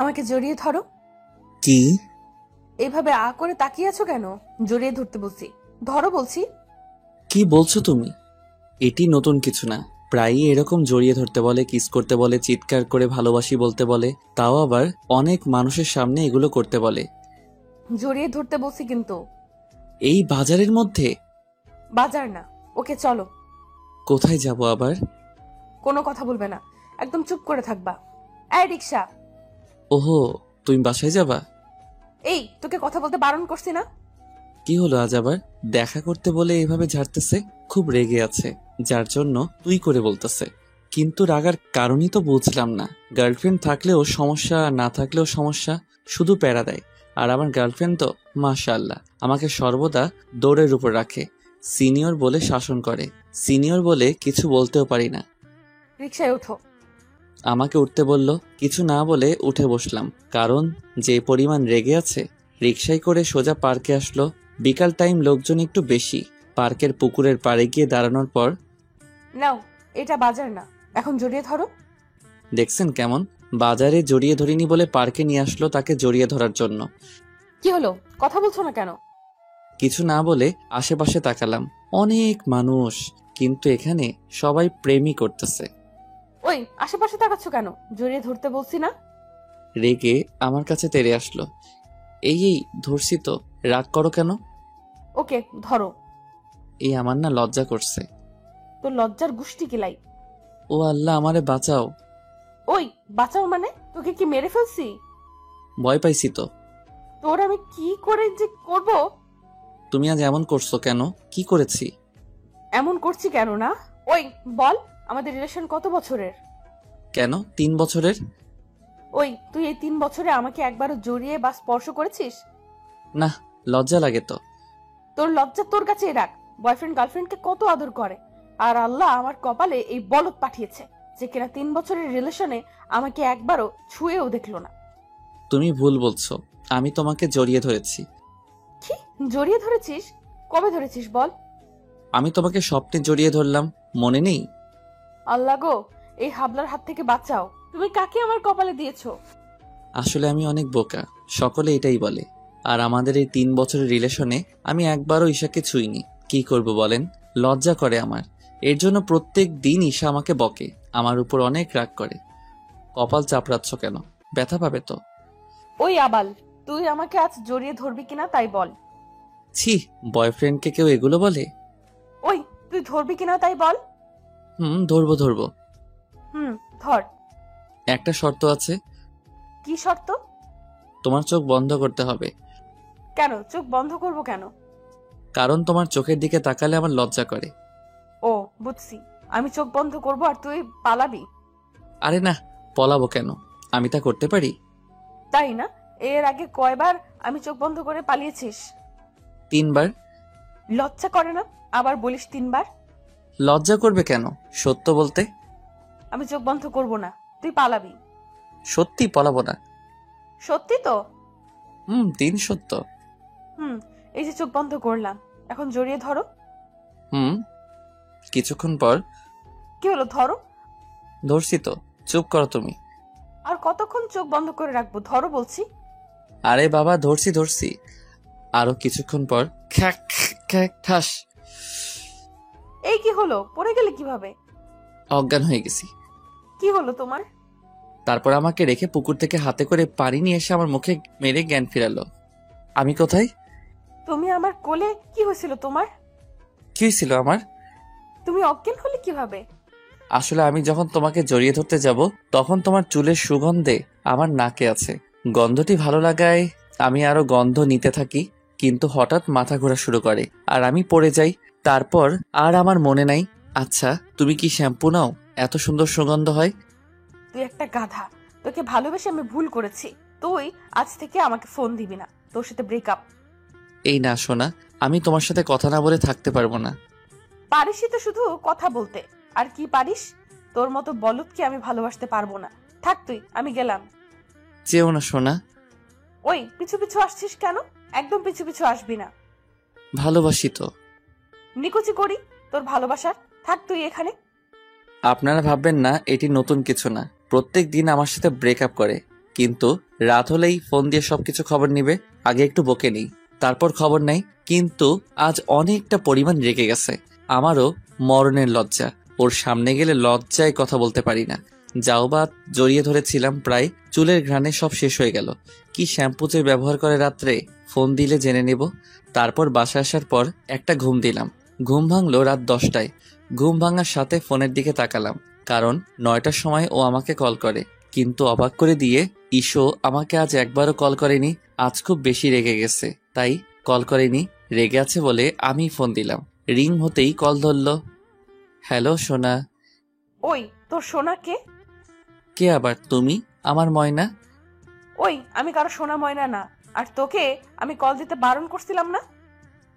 আমাকে জড়িয়ে ধরো। কি? এইভাবে আ করে তাকিয়ে আছো কেন? জড়িয়ে ধরতে বলছি, ধরো বলছি। কি বলছো তুমি? এটি নতুন কিছু না, প্রায়ই এরকম জড়িয়ে ধরতে বলে, কিস করতে বলে, চিৎকার করে ভালোবাসি বলতে বলে, তাও আবার অনেক মানুষের সামনে এগুলো করতে বলে। জড়িয়ে ধরতে বলছি কিন্তু। এই বাজারের মধ্যে? বাজার না, ওকে চলো। কোথায় যাব আবার? কোনো কথা বলবে না, একদম চুপ করে থাকবা। এই রিক্সা। ওহো, তুমি বাসায় যাবা? এই, তোকে কথা বলতে বারণ করছি না? কি হলো আজ আবার? দেখা করতে বলে এইভাবে ঝাড়তেছে, খুব রেগে আছে, যার জন্য তুই করে বলতেছে। কিন্তু রাগার কারণই তো বুঝলাম না। গার্লফ্রেন্ড থাকলেও সমস্যা, না থাকলেও সমস্যা, শুধু প্যারা দেয়। আর আমার গার্লফ্রেন্ড তো মাশাআল্লাহ আমাকে সর্বদা দৌড়ের উপর রাখে। সিনিয়র বলে শাসন করে, সিনিয়র বলে কিছু বলতেও পারি না। রিক্সায় ওঠো। আমাকে উঠতে বলল, কিছু না বলে উঠে বসলাম, কারণ যে পরিমাণ রেগে আছে। রিকশায় করে সোজা পার্কে আসলো। বিকাল টাইম, লোকজন একটু বেশি। পার্কের পুকুরের পাড়ে গিয়ে দাঁড়ানোর পর, নাও, এটা বাজার না, এখন জড়িয়ে ধরো। দেখছেন কেমন? বাজারে জড়িয়ে ধরিনি বলে পার্কে নিয়ে আসলো তাকে জড়িয়ে ধরার জন্য। কি হলো, কথা বলছো না কেন? কিছু না বলে আশেপাশে তাকালাম, অনেক মানুষ, কিন্তু এখানে সবাই প্রেমই করতেছে। ওই, আশেপাশে তাকাচ্ছ কেন? জড়িয়ে ধরতে বলছি না? রেগে আমার কাছে তেড়ে আসলো। এই ধরছি তো, রাগ করো কেন? ওকে ধরো। এই আমার না লজ্জা করছে। তোর লজ্জার গুষ্টি কিলাই। ও আল্লাহ, আমারে বাঁচাও। ওই, বাঁচাও মানে? তোকে কি মেরে ফেলছি? ভয় পাইছি তো। তোর আমি কি করে যে করব? তুমি আজ এমন করছো কেন? কি করেছি? এমন করছি কেন না? ওই, বল, আমাদের রিলেশন কত বছরের? কেন 3 বছরের? ওই, তুই এই 3 বছরে আমাকে একবারও জড়িয়ে বা স্পর্শ করেছিস? না, লজ্জা লাগে তো। তোর লজ্জা তোর কাছেই রাখ। বয়ফ্রেন্ড গার্লফ্রেন্ডকে কত আদর করে, আর আল্লাহ আমার কপালে এই বলদ পাঠিয়েছে যে কিনা 3 বছরের রিলেশনে আমাকে একবারও ছুঁয়েও দেখলো না। তুমি ভুল বলছো, আমি তোমাকে জড়িয়ে ধরেছি। কি? জড়িয়ে ধরেছিস? কবে ধরেছিস বল? আমি তোমাকে স্বপ্নে জড়িয়ে ধরলাম, মনে নেই? আল্লাহ গো, এই হাবলার হাত থেকে বাঁচাও। তুমি কাকে আমার কপালে দিয়েছো? আসলে আমি অনেক বোকা, সকলে এটাই বলে। আর আমাদের এই 3 বছরের রিলেশনে আমি একবারও ঈশাকে ছুঁইনি। কি করব বলেন, লজ্জা করে আমার। এর জন্য প্রত্যেক দিন ঈশা আমাকে বকে, আমার উপর অনেক রাগ করে। কপাল চাপড়াচ্ছ কেন? ব্যথা পাবে তো। ওই আবাল, তুই আমাকে আজ জড়িয়ে ধরবি কিনা তাই বল। ছি, বয়ফ্রেন্ডকে কেউ এগুলো বলে? ওই, তুই ধরবি কিনা তাই বল। ধরবো ধরবো। ধর। একটা শর্ত আছে। কি শর্ত? তোমার চোখ বন্ধ করতে হবে। কেন চোখ বন্ধ করব কেন? কারণ তোমার চোখের দিকে তাকালে আমার লজ্জা করে। ও, বুঝছি। আমি চোখ বন্ধ করব আর তুই পালাবি? আরে না, পলাবো কেন? আমি তা করতে পারি। তাই না? এর আগে কয়বার আমি চোখ বন্ধ করে পালিয়েছিস? 3বার। লজ্জা করে না আবার বলিস 3বার? লজ্জা করবে কেন, সত্য বলতে। আমি চোখ বন্ধ করব না, তুই পালাবি। সত্যি পলাবো না। সত্যি তো? 3 সত্য। হুম, এই যে চোখ বন্ধ করলাম, এখন জড়িয়ে ধরো। হুম। কিছুক্ষণ পর, কি হলো, ধরো। ধরছি তো, চুপ করো তুমি। আর কতক্ষণ চোখ বন্ধ করে রাখবো? ধরো বলছি। আরে বাবা, ধরছি ধরছি। আরো কিছুক্ষণ পর, খ্যাক খ্যাক ঠাস। এই কি হলো, পড়ে গেলে কিভাবে? অজ্ঞান হয়ে গেছি। কি হলো তোমার? তারপর আমাকে রেখে পুকুর থেকে হাতে করে পানি নিয়ে এসে আমার মুখে মেরে জ্ঞান ফিরালো। আমি কোথায়? তুমি আমার কোলে। কি হয়েছিল তোমার? কি হয়েছিল আমার? তুমি অজ্ঞান হলে কিভাবে? আসলে আমি যখন তোমাকে জড়িয়ে ধরতে যাব, তখন তোমার চুলের সুগন্ধে আমার নাকে আছে। গন্ধটি ভালো লাগায় আমি আরো গন্ধ নিতে থাকি, কিন্তু হঠাৎ মাথা ঘোরা শুরু করে আর আমি পড়ে যাই। তারপর আর আমার মনে নাই। আচ্ছা, তুমি কি শ্যাম্পু নাও? এত সুন্দর সুগন্ধ হয়। তুই একটা গাধা। তোকে ভালোবেসে আমি ভুল করেছি। তুই আজ থেকে আমাকে ফোন দিবি না, তোর সাথে ব্রেকআপ। এই না শোনা, আমি তোমার সাথে কথা না বলে থাকতে পারবো না। পারিসই তো শুধু কথা বলতে। আর কি পারিস? তোর মতো বলদকে আমি ভালোবাসতে পারবো না। থাক তুই, আমি গেলাম। যেও না শোনা। ওই, পিছু পিছু আসছিস কেন? একদম পিছু পিছু আসবি না। ভালোবাসি তো। নিকুচি করি তোর ভালোবাসার। থাক তুই এখানে। আপনারা ভাববেন না এটি নতুন কিছু না, প্রত্যেক দিন আমার সাথে ব্রেকআপ করে, কিন্তু রাত হলেই ফোন দিয়ে সবকিছু খবর নিবে। আগে একটু বকে নেই, তারপর খবর নেই। কিন্তু আজ অনেকটা পরিমাণ রেগে গেছে। আমারও মরণের লজ্জা। ওর সামনে গেলে লজ্জায় কথা বলতে পারি না। যাও বা জড়িয়ে ধরেছিলাম, প্রায় চুলের ঘ্রাণে সব শেষ হয়ে গেল। কি শ্যাম্পু যে ব্যবহার করে রাত্রে, ফোন দিলে জেনে নেব। তারপর বাসা আসার পর একটা ঘুম দিলাম। ঘুম ভাঙলো রাত 10টায়। ঘুম ভাঙার সাথে ফোনের দিকে তাকালাম, কারণ 9টার সময় ও আমাকে কল করে। কিন্তু অবাক করে দিয়ে ঈশো আমাকে আজ একবারও কল করেনি। আজ খুব বেশি রেগে গেছে, তাই কল করেনি। রেগে আছে বলে আমি ফোন দিলাম। রিং হতেই কল ধরলো। হ্যালো সোনা। ওই তোর সোনা কে? কে আবার? তুমি? আমার ময়না। ওই আমি কারো সোনা ময়না না। আর তোকে আমি কল দিতে বারণ করছিলাম না?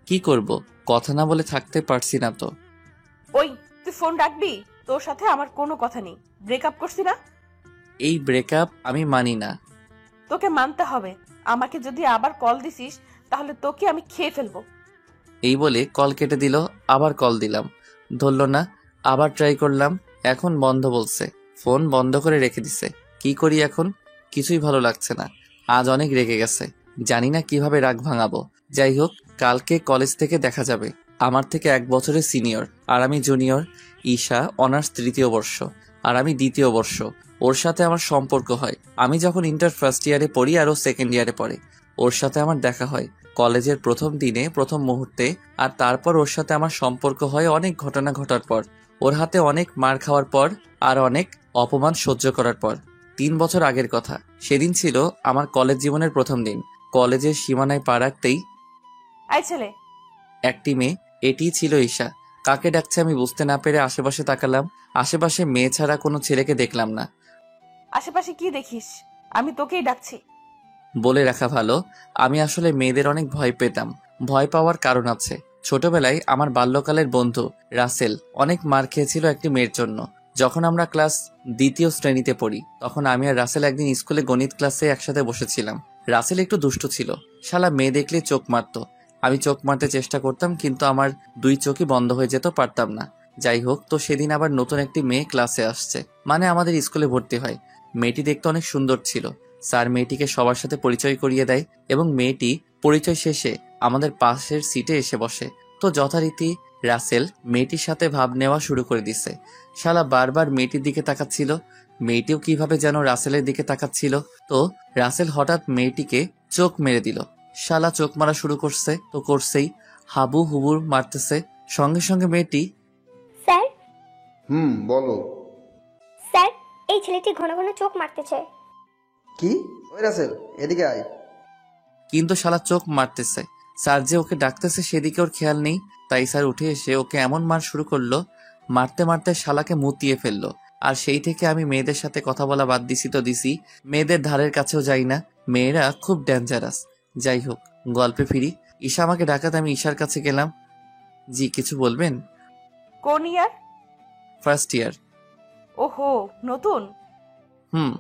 কি করব, কথা না বলে থাকতে পারছি না তো। ওই তুই ফোন রাখবি? তোর সাথে আমার কোনো কথা নেই। ব্রেকআপ করছি না? এই ব্রেকআপ আমি মানি না। তোকে মানতে হবে। আমাকে যদি আবার কল দিছিস তাহলে তোকে আমি খেয়ে ফেলবো। এই বলে কল কেটে দিল। আবার কল দিলাম, ধরলো না। আবার ট্রাই করলাম, এখন বন্ধ বলছে। ফোন বন্ধ করে রেখে দিছে। কি করি এখন? কিছুই ভালো লাগছে না। আজ অনেক রেগে গেছে, জানি না কিভাবে রাগ ভাঙাবো। যাই হোক, কালকে কলেজ থেকে দেখা যাবে। আমার থেকে 1 বছরের সিনিয়র, আর আমি জুনিয়র। ঈশা অনার্স 3য় বর্ষ, আর আমি 2য় বর্ষ। ওর সাথে আমার সম্পর্ক হয় আমি যখন ইন্টার ফার্স্ট ইয়ারে পড়ি, আর ও সেকেন্ড ইয়ারে পড়ে। ওর সাথে আমার দেখা হয় কলেজের প্রথম দিনে, প্রথম মুহূর্তে। আর তারপর ওর সাথে আমার সম্পর্ক হয় অনেক ঘটনা ঘটার পর, ওর হাতে অনেক মার খাওয়ার পর, আর অনেক অপমান সহ্য করার পর। 3 বছর আগের কথা। সেদিন ছিল আমার কলেজ জীবনের প্রথম দিন। কলেজের সীমানায় পা রাখতেই এই ছেলে, একটি মেয়ে, এটিই ছিল ঈশা। কাকে ডাকছে আমি বুঝতে না পেরে আশেপাশে তাকালাম। আশেপাশে মেয়ে ছাড়া কোনো ছেলেকে দেখলাম না। আশেপাশে কি দেখিস? আমি তোকেই ডাকছি। বলে রাখা ভালো, আমি আসলে মেয়েদের অনেক ভয় পেতাম। ভয় পাওয়ার কারণ আছে। ছোটবেলায় আমার বাল্যকালের বন্ধু রাসেল অনেক মার খেয়েছিল একটি মেয়ের জন্য। যখন আমরা ক্লাস 2য় শ্রেণীতে পড়ি, তখন আমি আর রাসেল একদিন স্কুলে গণিত ক্লাসে একসাথে বসেছিলাম। রাসেল একটু দুষ্ট ছিল, শালা মেয়ে দেখলে চোখ মারতো। আমি চোখ মারতে চেষ্টা করতাম, কিন্তু আমার 2 চোখই বন্ধ হয়ে যেত, পারতাম না। যাই হোক, তো সেদিন আবার নতুন একটি মেয়ে ক্লাসে আসছে, মানে আমাদের স্কুলে ভর্তি হয়। মেয়েটি দেখতে অনেক সুন্দর ছিল। স্যার মেয়েটিকে সবার সাথে পরিচয় করিয়ে দেয়, এবং মেয়েটি পরিচয় শেষে আমাদের পাশের সিটে এসে বসে। তো যথারীতি রাসেল মেয়েটির সাথে ভাব নেওয়া শুরু করে দিছে। শালা বারবার মেয়েটির দিকে তাকাচ্ছিল, মেয়েটিও কিভাবে যেন রাসেলের দিকে তাকাচ্ছিল। তো রাসেল হঠাৎ মেয়েটিকে চোখ মেরে দিল। শালা চোখ মারা শুরু করছে তো করছেই, হাবু হুবুর মারতেছে। সঙ্গে সঙ্গে মেয়েটি, স্যার, বলো। স্যার, এই ছেলেটি ঘন ঘন চোখ মারতেছে। কি? ওই রাসেল, এদিকে আয়। কিন্তু শালা চোখ মারতেছে। স্যার যে ওকে ডাকতেছে সেদিকে ওর খেয়াল নেই, তাই স্যার উঠে এসে ওকে এমন মার শুরু করলো, মারতে মারতে শালাকে মুতিয়ে ফেললো। আর সেই থেকে আমি মেয়েদের সাথে কথা বলা বাদ দিছি তো দিছি, মেয়েদের ধারের কাছেও যাই না। মেয়েরা খুব ডেঞ্জারাস। যাই হোক, গল্পে ফিরি। ঈশা আমাকে ডাকাতে আমি ঈশার কাছে গেলাম। জি, কিছু বলবেন? কোন ইয়ার? ফার্স্ট ইয়ার। ওহো, নতুন। হুম।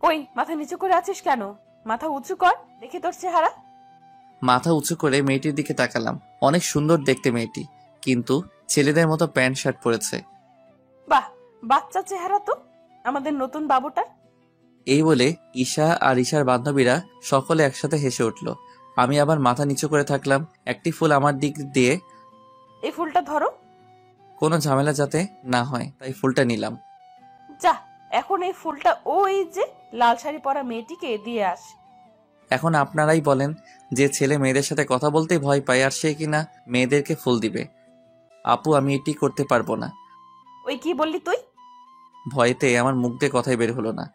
ওই মাথা নিচু করে আছিস কেন? মাথা উঁচু কর, দেখি তোর চেহারা। মাথা উঁচু করে মেয়েটির দিকে তাকালাম। অনেক সুন্দর দেখতে মেয়েটি, কিন্তু ছেলেদের মতো প্যান্ট শার্ট পরেছে। বাহ, বাচ্চা চেহারা তো আমাদের নতুন বাবুটার। এই বলে ঈশা আর ঈশার বান্ধবীরা সকলে একসাথে হেসে উঠল। আমি আবার মাথা নিচু করে থাকলাম। একটি ফুল আমার দিক দিয়ে, এই ফুলটা ধরো। কোনো ঝামেলা যাতে না হয়, তাই ফুলটা নিলাম। যা, এখন এই ফুলটা ওই যে লাল শাড়ি পরা মেয়েটিকে দিয়ে আস। এখন আপনারাই বলেন, যে ছেলে মেয়েদের সাথে কথা বলতেই ভয় পায়, আর সে কিনা মেয়েদেরকে ফুল দিবে? আপু, আমি এটি করতে পারবো না। ওই কি বললি তুই? ভয়েতে আমার মুখ দিয়ে কথাই বের হলো না।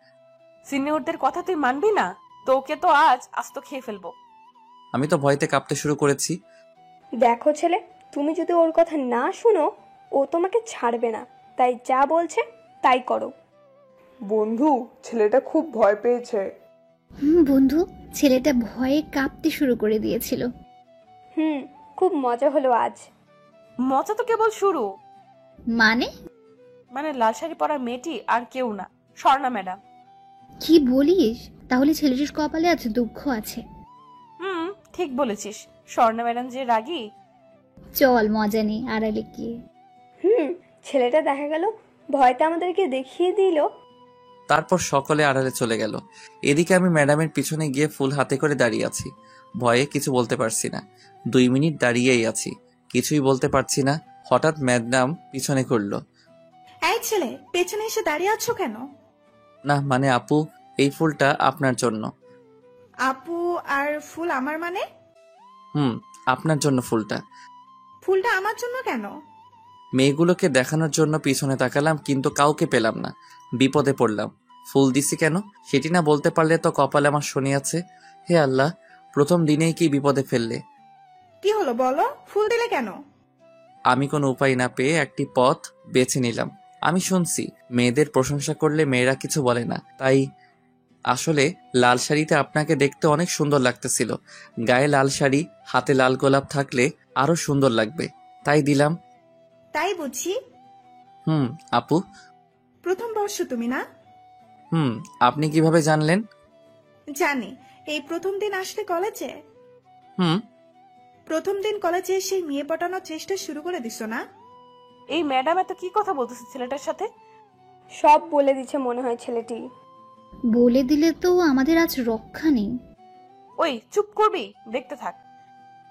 সিনিয়রদের কথা তুই মানবি না? তোকে তো আজ আস্ত খেয়ে ফেলবো। আমি তো ভয়তে কাঁপতে শুরু করেছি। দেখো ছেলে, তুমি যদি ওর কথা না শুনো, ও তোমাকে ছাড়বে না। তাই যা বলছে তাই করো। বন্ধু, ছেলেটা খুব ভয় পেয়েছে। বন্ধু, ছেলেটা ভয়ে কাঁপতে শুরু করে দিয়েছিল। খুব মজা হলো আজ। মজা তো কেবল শুরু। মানে লাল শাড়ি পরা মেয়েটি আর কেউ না, স্বর্ণা ম্যাডাম। কি বলিস? তাহলে ছেলেটির কপালে আছে দুঃখ আছে। ঠিক বলেছিস। স্বর্ণা ম্যাডাম যে রাগী। চল মজা নেই আড়ালে গিয়ে। ছেলেটা দেখা গেল ভয়টা আমাদেরকে দেখিয়ে দিল। তারপর সকলে আড়ালে চলে গেল। এদিকে আমি ম্যাডামের পিছনে গিয়ে ফুল হাতে করে দাঁড়িয়ে আছি। ভয়ে কিছু বলতে পারছি না। 2 মিনিট দাঁড়িয়েই আছি, কিছুই বলতে পারছি না। হঠাৎ ম্যাডাম পিছনে করলো। এই ছেলে, পেছনে এসে দাঁড়িয়ে আছো কেন? না মানে আপু, এই ফুলটা আপনার জন্য। আপু আর ফুল আমার মানে? আপনার জন্য ফুলটা। ফুলটা আমার জন্য কেন? মেয়েগুলোকে দেখানোর জন্য পিছনে তাকালাম, কিন্তু কাউকে পেলাম না। বিপদে পড়লাম। ফুল দিছি কেন সেটি না বলতে পারলে তো কপালে আমার শনি আছে। হে আল্লাহ, প্রথম দিনেই কি বিপদে ফেললে। কি হলো বলো, ফুল দিলে কেন? আমি কোনো উপায় না পেয়ে একটি পথ বেছে নিলাম। আমি শুনছি মেয়েদের প্রশংসা করলে মেয়েরা কিছু বলে না, তাই আসলে লাল শাড়িতে আপনাকে দেখতে অনেক সুন্দর লাগতেছিল। গায়ে লাল শাড়ি, হাতে লাল গোলাপ থাকলে আরো সুন্দর লাগবে, তাই দিলাম। তাই বুঝি। আপু। প্রথম বর্ষ তুমি না? আপনি কিভাবে জানলেন? জানি। এই প্রথম দিন আসলে কলেজে, হুম প্রথম দিন কলেজে এসে মেয়ে পটানোর চেষ্টা শুরু করে দিছো না? এই ম্যাডাম এত কি কথা বলতেছে ছেলেটার সাথে? সব বলে দিচ্ছে মনে হয় ছেলেটি। বলে দিলে তো আমাদের আজ রক্ষা নেই। ওই চুপ করবি, দেখতে থাক।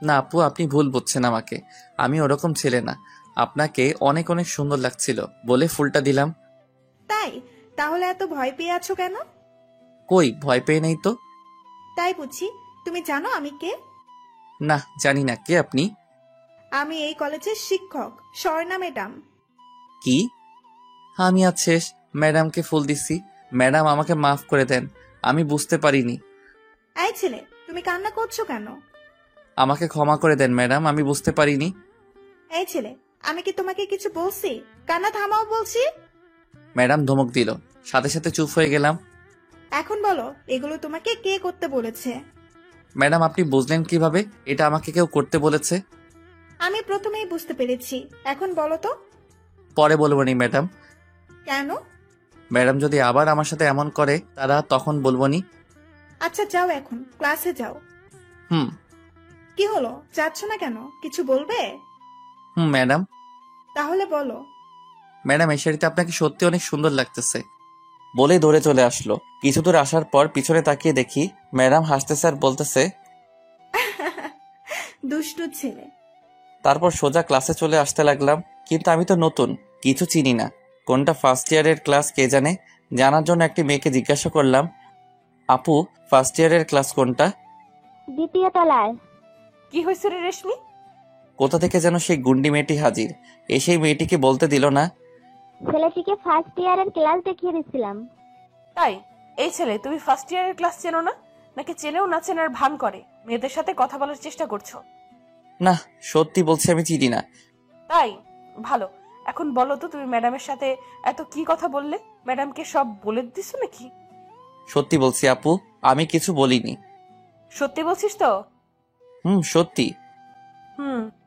না আপু, আপনি ভুল বুঝছেন আমাকে। আমি ওরকম ছেলে না। আপনাকে অনেক অনেক সুন্দর লাগছিল বলে ফুলটা দিলাম। তাই? তাহলে এত ভয় পেয়ে আছো কেন? কই, ভয় পেয়ে নেই তো। তাই বুঝি। তুমি জানো আমি কে? না, জানি না। কে আপনি? আমি এই কলেজের শিক্ষক, স্বর্ণা ম্যাডাম। কি? আমি আজ শেষ। ম্যাডামকে ফুল দিছি। ম্যাডাম আমাকে মাফ করে দেন, আমি বুঝতে পারিনি। এই ছেলে, তুমি কান্না করছো কেন? আমাকে ক্ষমা করে দেন ম্যাডাম, আমি বুঝতে পারিনি। এই ছেলে, আমি কি তোমাকে কিছু বলছি? কান্না থামাও বলছি। ম্যাডাম ধমক দিল, সাথে সাথে চুপ হয়ে গেলাম। এখন বলো, এগুলো তোমাকে কে করতে বলেছে? ম্যাডাম আপনি বুঝলেন কিভাবে এটা আমাকে কেউ করতে বলেছে? আমি প্রথমেই বুঝতে পেরেছি, এখন বলো তো। পরে বলবো নি ম্যাডাম। কেন? ম্যাডাম যদি আবার আমার সাথে এমন করে তারা তখন বলবো নি। আচ্ছা যাও, এখন ক্লাসে যাও। হুম কি হলো, যাচ্ছ না কেন? কিছু বলবে? ম্যাডাম। তাহলে বলো। ম্যাডাম এই শাড়িতে আপনাকে সত্যি অনেক সুন্দর লাগতেছে বলে দৌড়ে চলে আসলো। কিছু দূর আসার পর পিছনে তাকিয়ে দেখি ম্যাডাম হাসতেছে আর বলতেছে, দুষ্টু ছেলে। তারপর সোজা ক্লাসে চলে আসতে লাগলাম। কিন্তু আমি তো নতুন, কিছু চিনি না। কোনটা ফার্স্ট ইয়ারের ক্লাস কে জানে। জানার জন্য একটি মেয়েকে জিজ্ঞাসা করলাম, আপু ফার্স্ট ইয়ারের ক্লাস কোনটা? দ্বিতীয় তলায়। কি হয়েছে রে রেশমি? কোথা থেকে যেন সেই গুন্ডি মেয়েটি হাজির। সেই মেয়েটিকে বলতে দিল না। ছেলেটিকে ফার্স্ট ইয়ারের ক্লাস দেখিয়ে দিচ্ছিলাম। তাই? এই ছেলে, তুমি ফার্স্ট ইয়ারের ক্লাস চেনো না, নাকি চেনেও না চেনার ভান করে মেয়েদের সাথে কথা বলার চেষ্টা করছো? না, সত্যি বলছি আমি চিনি না। তাই ভালো। এখন বলো তো, তুমি ম্যাডামের সাথে এত কি কথা বললে? ম্যাডামকে সব বলে দিছো নাকি? সত্যি বলছি আপু, আমি কিছু বলিনি। সত্যি বলছিস তো? সত্যি।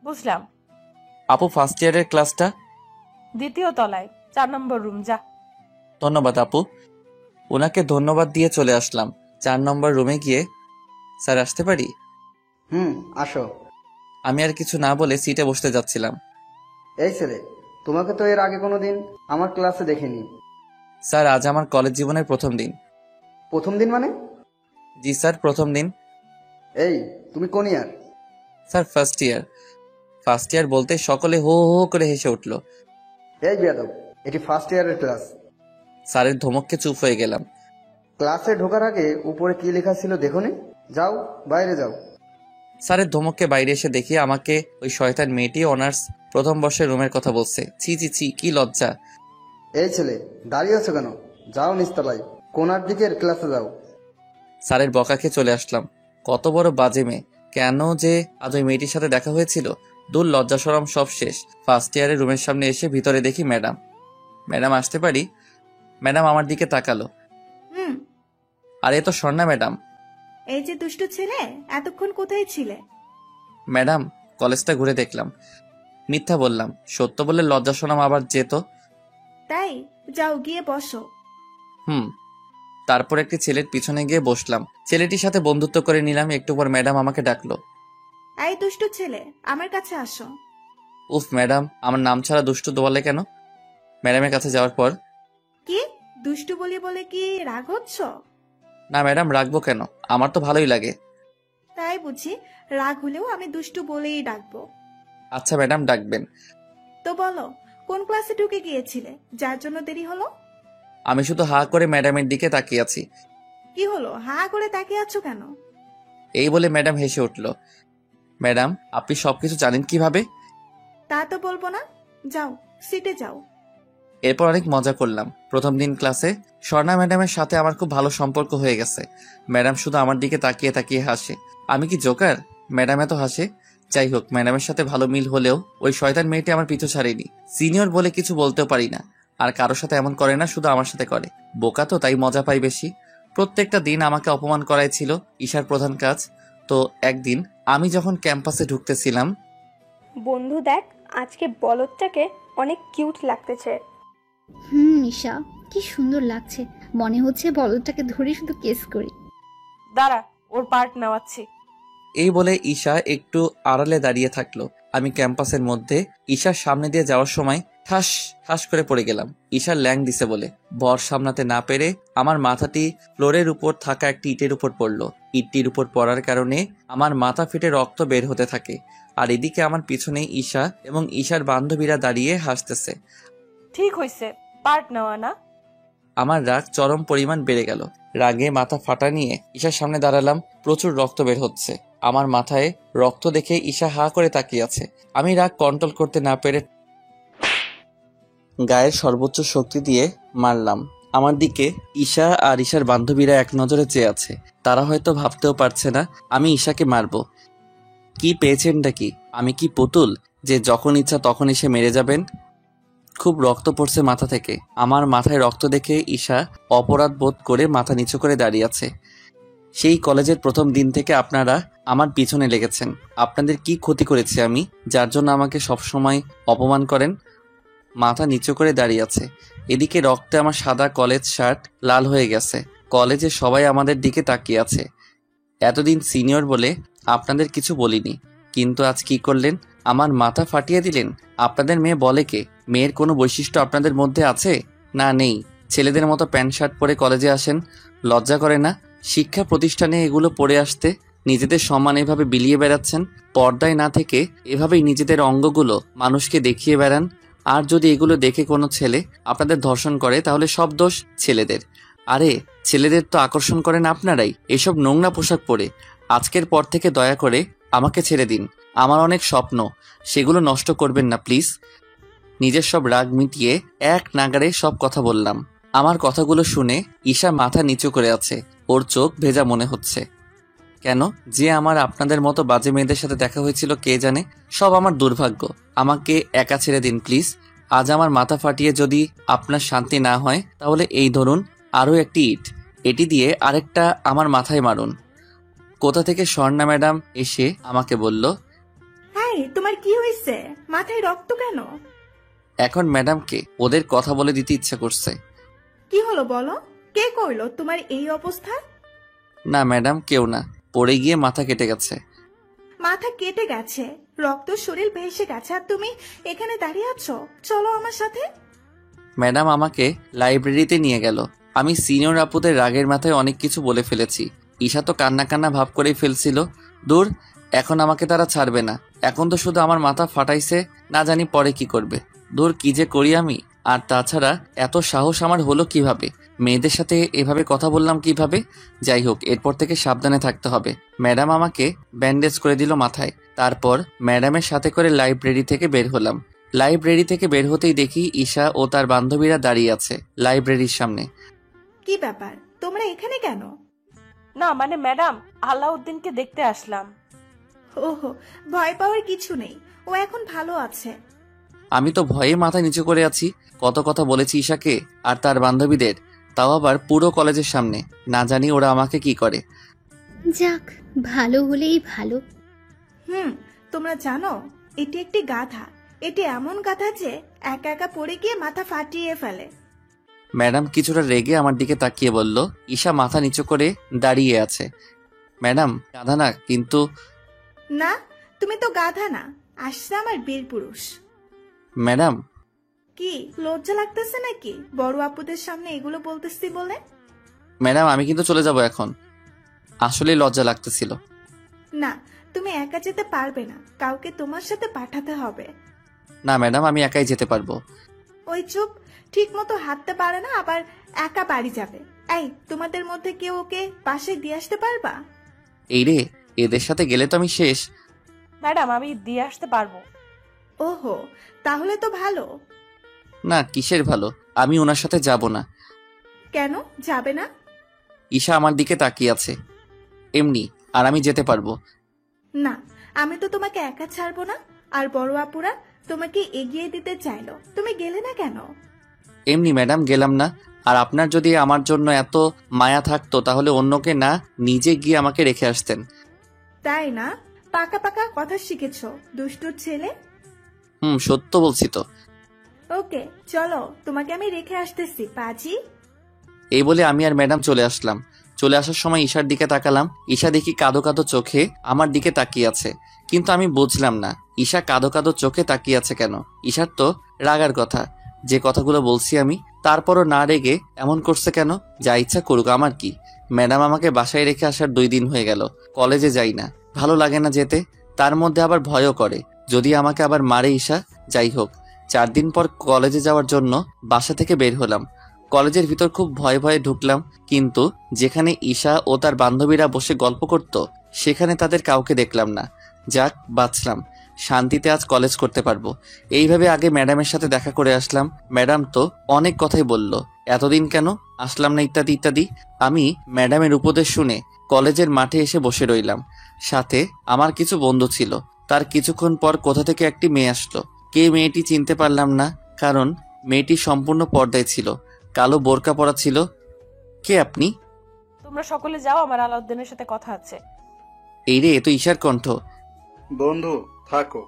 বুঝলাম। আপু ফার্স্ট ইয়ারের ক্লাসটা? দ্বিতীয় তলায়, 4 নম্বর রুম। যা। ধন্যবাদ আপু। ওনাকে ধন্যবাদ দিয়ে চলে আসলাম। 4 নম্বর রুমে গিয়ে, স্যার আসতে পারি? আসো। আমি আর কিছু না বলে সিটে বসতে যাচ্ছিলাম। এই ছেলে, তোমাকে তো এর আগে কোনোদিন আমার ক্লাসে দেখিনি। স্যার আজ আমার কলেজ জীবনের প্রথম দিন। প্রথম দিন মানে? জি স্যার, প্রথম দিন। এই, তুমি কোন year? Sir first year. First year বলতে সকলে হো হো হো করে হেসে উঠল। এই বেয়াদব, এটি ফার্স্ট ইয়ারের ক্লাস। স্যারের ধমককে চুপ হয়ে গেলাম। ক্লাসে ঢোকার আগে উপরে কি লেখা ছিল দেখোনি? যাও, বাইরে যাও। স্যারের ধমককে বাইরে এসে দেখি আমাকে ওই শয়তান মেয়েটি অনার্স প্রথম বর্ষের রুমের কথা বলছে। ছি ছি ছি, কি লজ্জা। এই ছেলে, দাঁড়িয়ে আছো কেন? যাও নিচতলায়, কোনার দিকের ক্লাসে যাও। স্যারের বকাকে চলে আসলাম। কত বড় বাজে মেয়ে! কেন যে আজ ওই মেয়েটির সাথে দেখা হয়েছিল। দূর, লজ্জা শরম সব শেষ। ফার্স্ট ইয়ারের রুমের সামনে এসে ভিতরে দেখি ম্যাডাম। ম্যাডাম আসতে পারি? ম্যাডাম আমার দিকে তাকালো। আর এ তো স্বর্ণা ম্যাডাম। এই যে দুষ্টু ছেলে, এতক্ষণ কোথায় ছিলে? ম্যাডাম কলেজটা ঘুরে দেখলাম। মিথ্যা বললাম, সত্য বলে লজ্জা শরম আবার যেত। তাই? যাও গিয়ে বসো। তারপর একটি ছেলের পিছনে গিয়ে বসলাম। ছেলেটির সাথে বন্ধুত্ব করে নিলাম। একটু পর ম্যাডাম আমাকে ডাকলো। এই দুষ্টু ছেলে, আমার কাছে আসো। উফ ম্যাডাম, আমার নাম ছাড়া দুষ্টু দোয়ালে কেন? ম্যাডামের কাছে যাওয়ার পর, কি দুষ্টু বলি বলে কি রাগ হচ্ছ? না ম্যাডাম, রাখবো কেন? আমার তো ভালোই লাগে। তাই বুঝি? রাগ হলেও আমি দুষ্টু বলেই ডাকবো। আচ্ছা ম্যাডাম, ডাকবেন। তো বলো, কোন ক্লাসে ঢুকে গিয়েছিলে যার জন্য দেরি হলো? আমি শুধু হা করে ম্যাডামের দিকে তাকিয়ে আছি। কি হলো, হা করে তাকিয়ে আছো কেন? এই বলে ম্যাডাম হেসে উঠল। ম্যাডাম, আপনি সবকিছু জানেন কিভাবে? তা তো বলবো না, যাও সিটে যাও। এরপর অনেক মজা করলাম। প্রথম দিন ক্লাসে স্বর্ণা ম্যাডামের সাথে আমার খুব ভালো সম্পর্ক হয়ে গেছে। ম্যাডাম শুধু আমার দিকে তাকিয়ে তাকিয়ে হাসে। আমি কি জোকার? ম্যাডাম এত হাসে। যাই হোক, ম্যাডামের সাথে ভালো মিল হলেও ওই শয়তান মেয়েটি আমার পিছু ছাড়েনি। সিনিয়র বলে কিছু বলতেও পারি না, আর কারোর সাথে এমন করে না, শুধু আমার সাথে করে। বোকা তো, তাই মজা পাই বেশি। প্রত্যেকটা দিন আমাকে অপমান করাই ছিল ঈশার প্রধান কাজ। তো একদিন আমি যখন ক্যাম্পাসে ঢুকতেছিলাম, বন্ধু দেখ, আজকে বলদটাকে অনেক কিউট লাগতেছে। ঈশা, কি সুন্দর লাগছে। মনে হচ্ছে বলদটাকে ধরে শুধু কেস করি। দাঁড়া, ওর পার্ট নেওয়াচ্ছি। এই বলে ঈশা একটু আড়ালে দাঁড়িয়ে থাকলো। আমি ক্যাম্পাসের মধ্যে ঈশার সামনে দিয়ে যাওয়ার সময় ঠাস ঠাস করে পড়ে গেলাম। ঈশার ল্যাং দিছে বলে বর সামলাতে না পেরে আমার মাথাটি ফ্লোরের উপর থাকা একটি ইটের উপর পড়লো। ইটটির উপর পড়ার কারণে আমার মাথা ফেটে রক্ত বের হতে থাকে। আর এদিকে আমার পিছনে ঈশা এবং ঈশার বান্ধবীরা দাঁড়িয়ে হাসতেছে। ঠিক হয়েছে, পার্ট নেওয়া না। আমার রাগ চরম পরিমাণ বেড়ে গেল। রাগে মাথা ফাটা নিয়ে ঈশার সামনে দাঁড়ালাম। প্রচুর রক্ত বের হচ্ছে। আমার মাথায় রক্ত দেখে ঈশা হা করে তাকিয়ে আছে। আমি রাগ কন্ট্রোল করতে না পেরে গায়ের সর্বোচ্চ শক্তি দিয়ে মারলাম। আমার দিকে ঈশা আর ঈশার বান্ধবীরা এক নজরে চেয়ে আছে। তারা হয়তো ভাবতেও পারছে না আমি ঈশাকে মারব। কি পেয়েছেনটা কি? আমি কি পুতুল যে যখন ইচ্ছা তখন এসে মেরে যাবেন? খুব রক্ত পড়ছে মাথা থেকে। আমার মাথায় রক্ত দেখে ঈশা অপরাধ বোধ করে মাথা নিচু করে দাঁড়িয়ে আছে। সেই কলেজের প্রথম দিন থেকে আপনারা আমার পিছনে লেগেছেন। আপনাদের কি ক্ষতি করেছি আমি, যার জন্য আমাকে সবসময় অপমান করেন? মাথা নিচু করে দাঁড়িয়ে আছে। এদিকে রক্তে আমার সাদা কলেজ শার্ট লাল হয়ে গেছে। কলেজে সবাই আমাদের দিকে তাকিয়ে আছে। এতদিন সিনিয়র বলে আপনাদের কিছু বলিনি, কিন্তু আজ কি করলেন? আমার মাথা ফাটিয়ে দিলেন। আপনাদের মেয়ে বলে কে? মেয়ের কোনো বৈশিষ্ট্য আপনাদের মধ্যে আছে? না, নেই। ছেলেদের মতো প্যান্ট শার্ট পরে কলেজে আসেন, লজ্জা করে না? শিক্ষা প্রতিষ্ঠানে এগুলো পরে আসতে নিজেদের সম্মান এভাবে বিলিয়ে বেড়াচ্ছেন। পর্দায় না থেকে এভাবেই নিজেদের অঙ্গগুলো মানুষকে দেখিয়ে বেড়ান। আর যদি এগুলো দেখে কোনো ছেলে আপনাদের ধর্ষণ করে, তাহলে সব দোষ ছেলেদের। আরে, ছেলেদের তো আকর্ষণ করেন আপনারাই এসব নোংরা পোশাক পরে। আজকের পর থেকে দয়া করে আমাকে ছেড়ে দিন। আমার অনেক স্বপ্ন, সেগুলো নষ্ট করবেন না প্লিজ। নিজের সব রাগ মিটিয়ে এক নাগাড়ে সব কথা বললাম। আমার কথাগুলো শুনে ঈশা মাথা নিচু করে আছে। ওর চোখ ভেজা মনে হচ্ছে। কেন যে আমার আপনাদের মতো বাজে মেয়েদের সাথে দেখা হয়েছিল কে জানে। সব আমার দুর্ভাগ্য। আমাকে একা ছেড়ে দিন প্লিজ। আজ আমার মাথা ফাটিয়ে যদি আপনার শান্তি না হয়, তাহলে এই ধরুন আরও একটি ইট, এটি দিয়ে আরেকটা আমার মাথায় মারুন। কোথা থেকে স্বর্ণা ম্যাডাম এসে আমাকে বলল, হাই, তোমার কি হয়েছে? মাথায় রক্ত কেন? এখন ম্যাডামকে ওদের কথা বলে দিতে ইচ্ছা করছে। কি হলো বলো, কে কইলো তোমার এই অবস্থা? না ম্যাডাম, কেউ না, পড়ে গিয়ে মাথা কেটে গেছে। মাথা কেটে গেছে, রক্ত শরীর ভেসে গেছে, আর তুমি এখানে দাঁড়িয়ে আছো? চলো আমার সাথে। ম্যাডাম আমাকে লাইব্রেরিতে নিয়ে গেল। আমি সিনিয়র আপুদের রাগের মাথায় অনেক কিছু বলে ফেলেছি। ঈশা তো কান্না কান্না ভাব করেই ফেলছিল। দূর, এখন আমাকে তারা ছাড়বে না। এখন তো শুধু আমার মাথা ফাটাইছে, না জানি পরে কি করবে। দূর, কি যে করি আমি। আর তাছাড়া এত সাহস আমার হলো কিভাবে? মেয়েদের সাথে এভাবে কথা বললাম কিভাবে? যাই হোক, এরপর থেকে সাবধানে থাকতে হবে। ম্যাডাম আমাকে ব্যান্ডেজ করে দিল মাথায়। তারপর ম্যাডামের সাথে করে লাইব্রেরি থেকে বের হলাম। লাইব্রেরি থেকে বের হতেই দেখি ঈশা ও তার বান্ধবীরা দাঁড়িয়ে আছে লাইব্রেরির সামনে। কি ব্যাপার, তোমরা এখানে কেন? না মানে ম্যাডাম, আলাউদ্দিনকে দেখতে আসলাম। ওহো, ভয় পাওয়ার কিছু নেই, ও এখন ভালো আছে। আমি তো ভয়ে মাথা নিচু করে আছি। কত কথা বলেছি ঈশাকে আর তার বান্ধবীদের, তাও আবার পুরো কলেজের সামনে। না জানি ওরা আমাকে কি করে। যাক, ভালো হলেই ভালো। তোমরা জানো এটি একটি গাধা। এটি এমন গাধা যে একা একা পড়ে গিয়ে মাথা ফাটিয়ে ফেলে। ম্যাডাম কিছুটা রেগে আমার দিকে তাকিয়ে বলল। ঈশা মাথা নিচু করে দাঁড়িয়ে আছে। ম্যাডাম, গাধা না কিন্তু। না, তুমি তো গাধা না, আসছে আমার বীর পুরুষ। ম্যাডাম। কি লজ্জা লাগতেছে নাকি বড় আপুদের সামনে এগুলো বলতেছি বলে? ম্যাডাম আমি কিন্তু চলে যাব এখন। আসলে লজ্জা লাগতেছিল। না, তুমি একা যেতে পারবে না, কাউকে তোমার সাথে পাঠাতে হবে। না ম্যাডাম আমি একাই যেতে পারবো। ওই চুপ, ঠিক মতো হাঁটতে পারে না আবার একা বাড়ি যাবে। এই, তোমাদের মধ্যে কেউ ওকে পাশে দিয়ে আসতে পারবা? এই রে, এদের সাথে গেলে তো আমি শেষ। ম্যাডাম আমি দিয়ে আসতে পারবো। ওহো, তাহলে তো ভালো। না কিসের ভালো, আমি ওনার সাথে যাব না। কেন যাবে না? ঈশা আমার দিকে তাকিয়ে আছে এমনি, আর আমি যেতে পারবো না, আমি তো তোমাকে একা ছাড়বো না। আর বড় আপুরা তোমাকে এগিয়ে দিতে চাইলো, তুমি গেলে না কেন? এমনি ম্যাডাম গেলাম না। আর আপনার যদি আমার জন্য এত মায়া থাকতো তাহলে অন্যকে না নিজে গিয়ে আমাকে রেখে আসতেন। তাই না? পাকা পাকা কথা শিখেছো দুষ্টুর ছেলে। সত্য বলছি তো। ওকে চলো, তোমাকে আমি রেখে আসতেছি পাজি। এই বলে আমি আর ম্যাডাম চলে আসলাম। চলে আসার সময় ঈশার দিকে তাকালাম। ঈশা দেখি কাঁদো কাঁদো চোখে আমার দিকে তাকিয়ে আছে, কিন্তু আমি বুঝলাম না ঈশা কাঁদো কাঁদো চোখে তাকিয়ে আছে কেন। ঈশার তো রাগার কথা, যে কথাগুলো বলছি আমি, তারপরও না রেগে এমন করছে কেন? যা ইচ্ছা করুক, আমার কি। ম্যাডাম আমাকে বাসায় রেখে আসার 2 দিন হয়ে গেল, কলেজে যাই না, ভালো লাগে না যেতে। তার মধ্যে আবার ভয়ও করে যদি আমাকে আবার মারে ঈশা। যাই হোক, 4 দিন পর কলেজে যাওয়ার জন্য বাসা থেকে বের হলাম। কলেজের ভিতর খুব ভয়ে ভয়ে ঢুকলাম, কিন্তু যেখানে ঈশা ও তার বান্ধবীরা বসে গল্প করত সেখানে তাদের কাউকে দেখলাম না। যাক বাঁচলাম, শান্তিতে আজ কলেজ করতে পারবো। এইভাবে আগে ম্যাডামের সাথে দেখা করে আসলাম। ম্যাডাম তো অনেক কথাই বলল, এতদিন কেন আসলাম না ইত্যাদি ইত্যাদি। আমি ম্যাডামের উপদেশ শুনে কলেজের মাঠে এসে বসে রইলাম। সাথে আমার কিছু বন্ধু ছিল। তার কিছুক্ষণ পর কোথা থেকে একটি মেয়ে আসলো। কে মেয়েটি চিনতে পারলাম না, কারণ মেয়েটি সম্পূর্ণ পর্দায় ছিল, কালো বোরকা পরা ছিল। কে আপনি? তোমরা সকলে যাও, আমার আলাউদ্দিনের সাথে কথা আছে। এই রে, এ তো ঈশার কণ্ঠ। বন্ধু থাকো।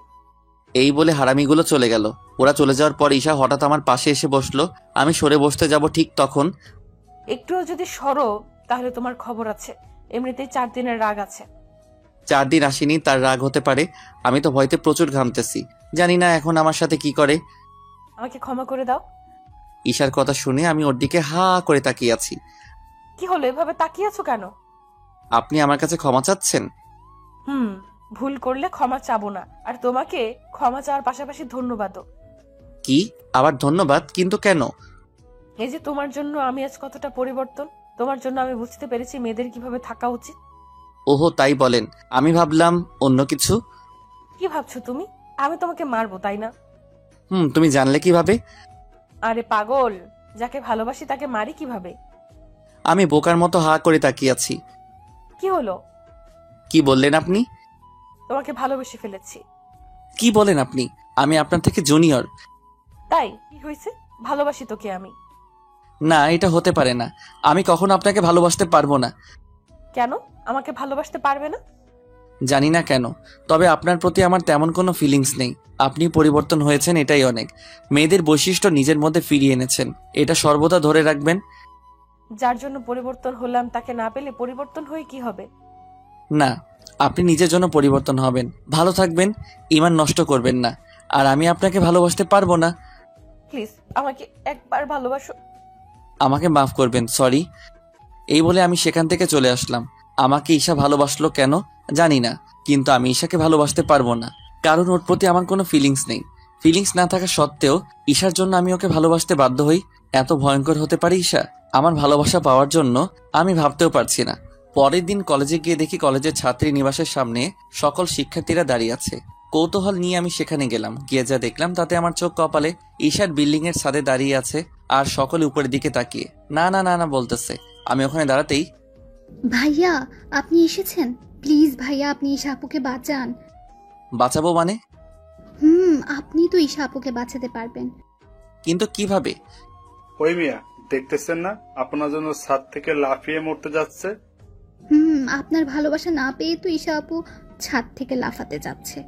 এই বলে হারামিগুলো চলে গেল। ওরা চলে যাওয়ার পর ঈশা হঠাৎ আমার পাশে এসে বসলো। আমি সরে বসতে যাব ঠিক তখন, একটুও যদি সরো তাহলে তোমার খবর আছে। এমনিতেই 4 দিনের রাগ আছে। 4 দিন আসেনি তার রাগ হতে পারে। আমি তো ভয়তে প্রচুর ঘামতেছি, জানি না এখন আমার সাথে কি করে। আমাকে ক্ষমা করে দাও। ঈশার কথা শুনে আমি ওর দিকে হা করে তাকিয়ে আছি। কি হলো, এভাবে তাকিয়ে আছো কেন? আপনি আমার কাছে ক্ষমা চাচ্ছেন? ভুল করলে ক্ষমা চাবো না, আর তোমাকে ক্ষমা চাওয়ার পাশাপাশি ধন্যবাদও। কি আবার ধন্যবাদ? কিন্তু কেন? এই যে তোমার জন্য আমি আজ কতটা পরিবর্তন, তোমার জন্য আমি বুঝতে পেরেছি মেয়েদের কিভাবে থাকা উচিত। ওহো তাই বলেন, আমি ভাবলাম অন্য কিছু। কি ভাবছো তুমি? আমি তোমাকে মারবো তাই না? তুমি জানলে কিভাবে? আরে পাগল, যাকে ভালোবাসি তাকে মারি কিভাবে? আমি বোকার মতো হা করে তাকিয়ে আছি। কি হলো? কি বললেন আপনি? তোমাকে ভালোবেসে ফেলেছি। কি বলেন আপনি? আমি আপনার থেকে জুনিয়র। তাই কি হয়েছে? ভালোবাসি তোকে আমি। না, এটা হতে পারে না। আমি কখনো আপনাকে ভালোবাসতে পারবো না। কেন আমাকে ভালোবাসতে পারবে না? জানি না কেন, তবে আপনার প্রতি আমার তেমন কোনো ফিলিংস নেই। আপনি পরিবর্তন হয়েছেন, এটাই অনেক। মেয়েদের বৈশিষ্ট্য নিজের মধ্যে ফিরিয়ে এনেছেন, এটা সর্বদা ধরে রাখবেন। যার জন্য পরিবর্তন হলাম তাকে না পেলে পরিবর্তন হয়ে কি হবে? না, আপনি নিজের জন্য পরিবর্তন হবেন, ভালো থাকবেন, ঈমান নষ্ট করবেন না। আর আমি আপনাকে ভালোবাসতে পারবো না। প্লিজ আমাকে একবার ভালোবাসো। আমাকে মাফ করবেন, সরি। এই বলে আমি সেখান থেকে চলে আসলাম। আমাকে ঈশা ভালোবাসলো কেন জানি না, কিন্তু আমি ঈশাকে ভালোবাসতে পারবো না, কারণ ওর প্রতি আমার কোনো ফিলিংস নেই। ফিলিংস না থাকা সত্ত্বেও ঈশার জন্য আমি ওকে ভালোবাসতে বাধ্য হই। এত ভয়ঙ্কর হতে পারে ঈশা? আমার ভালোবাসা পাওয়ার জন্য আমি ভাবতেও পারছি না। পরের দিন কলেজে গিয়ে দেখি কলেজের ছাত্রী নিবাসের সামনে সকল শিক্ষার্থীরা দাঁড়িয়ে আছে। কৌতূহল নিয়ে আমি সেখানে গেলাম। গিয়ে যা দেখলাম তাতে আমার চোখ কপালে। ঈশার বিল্ডিং এর ছাদে দাঁড়িয়ে আছে আর সকলে উপরের দিকে তাকিয়ে না না না না বলতেছে। আমি ওখানে দাঁড়াতেই, ভাইয়া আপনি এসেছেন, প্লিজ ভাইয়া আপনি ঈশা আপুকে বাঁচান। বাঁচাবো মানে? আপনি তো ঈশা আপুকে বাঁচাতে পারবেন। কিন্তু কিভাবে? ওই মিয়া দেখতেছেন না আপনার জন্য ছাদ থেকে লাফিয়ে মরতে যাচ্ছে? আপনার ভালোবাসা না পেয়ে তো ঈশা আপু ছাদ থেকে লাফাতে যাচ্ছে।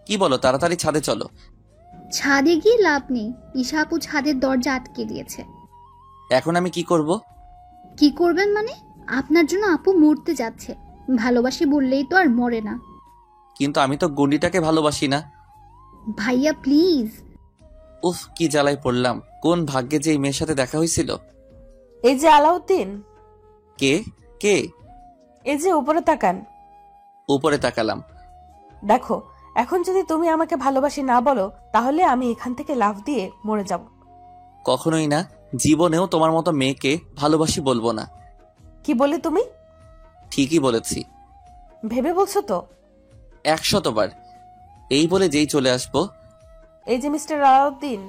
কি বলো, তাড়াতাড়ি ছাদে চলো। ছাদে গিয়ে লাভ নেই, ঈশা আপু ছাদের দরজা আটকে দিয়েছে। এখন আমি কি করব? কি করবেন মানে? আপনার জন্য আপু মরতে যাচ্ছে, ভালোবাসি বললেই তো আর মরে না। কিন্তু আমি তো গুন্ডিটাকে ভালোবাসি না। ভাইয়া প্লিজ। উফ, কি জ্বালায় পড়লাম। কোন ভাগ্যে যে এই মেয়ের সাথে দেখা হয়েছিল। এই যে আলাউদ্দিন, কে কে? এই যে উপরে তাকান। উপরে তাকালাম। দেখো, এখন যদি তুমি আমাকে ভালোবাসি না বলো, তাহলে আমি এখান থেকে লাফ দিয়ে মরে যাব। কখনোই না, জীবনেও তোমার মতো মেয়েকে ভালোবাসি বলবো না। কি বলে তুমি? ঠিকই বলেছি। ভেবে বলছো তো? 100 বার। এই বলে যেই চলে আসবো। এই যে মিস্টার আলাউদ্দিন।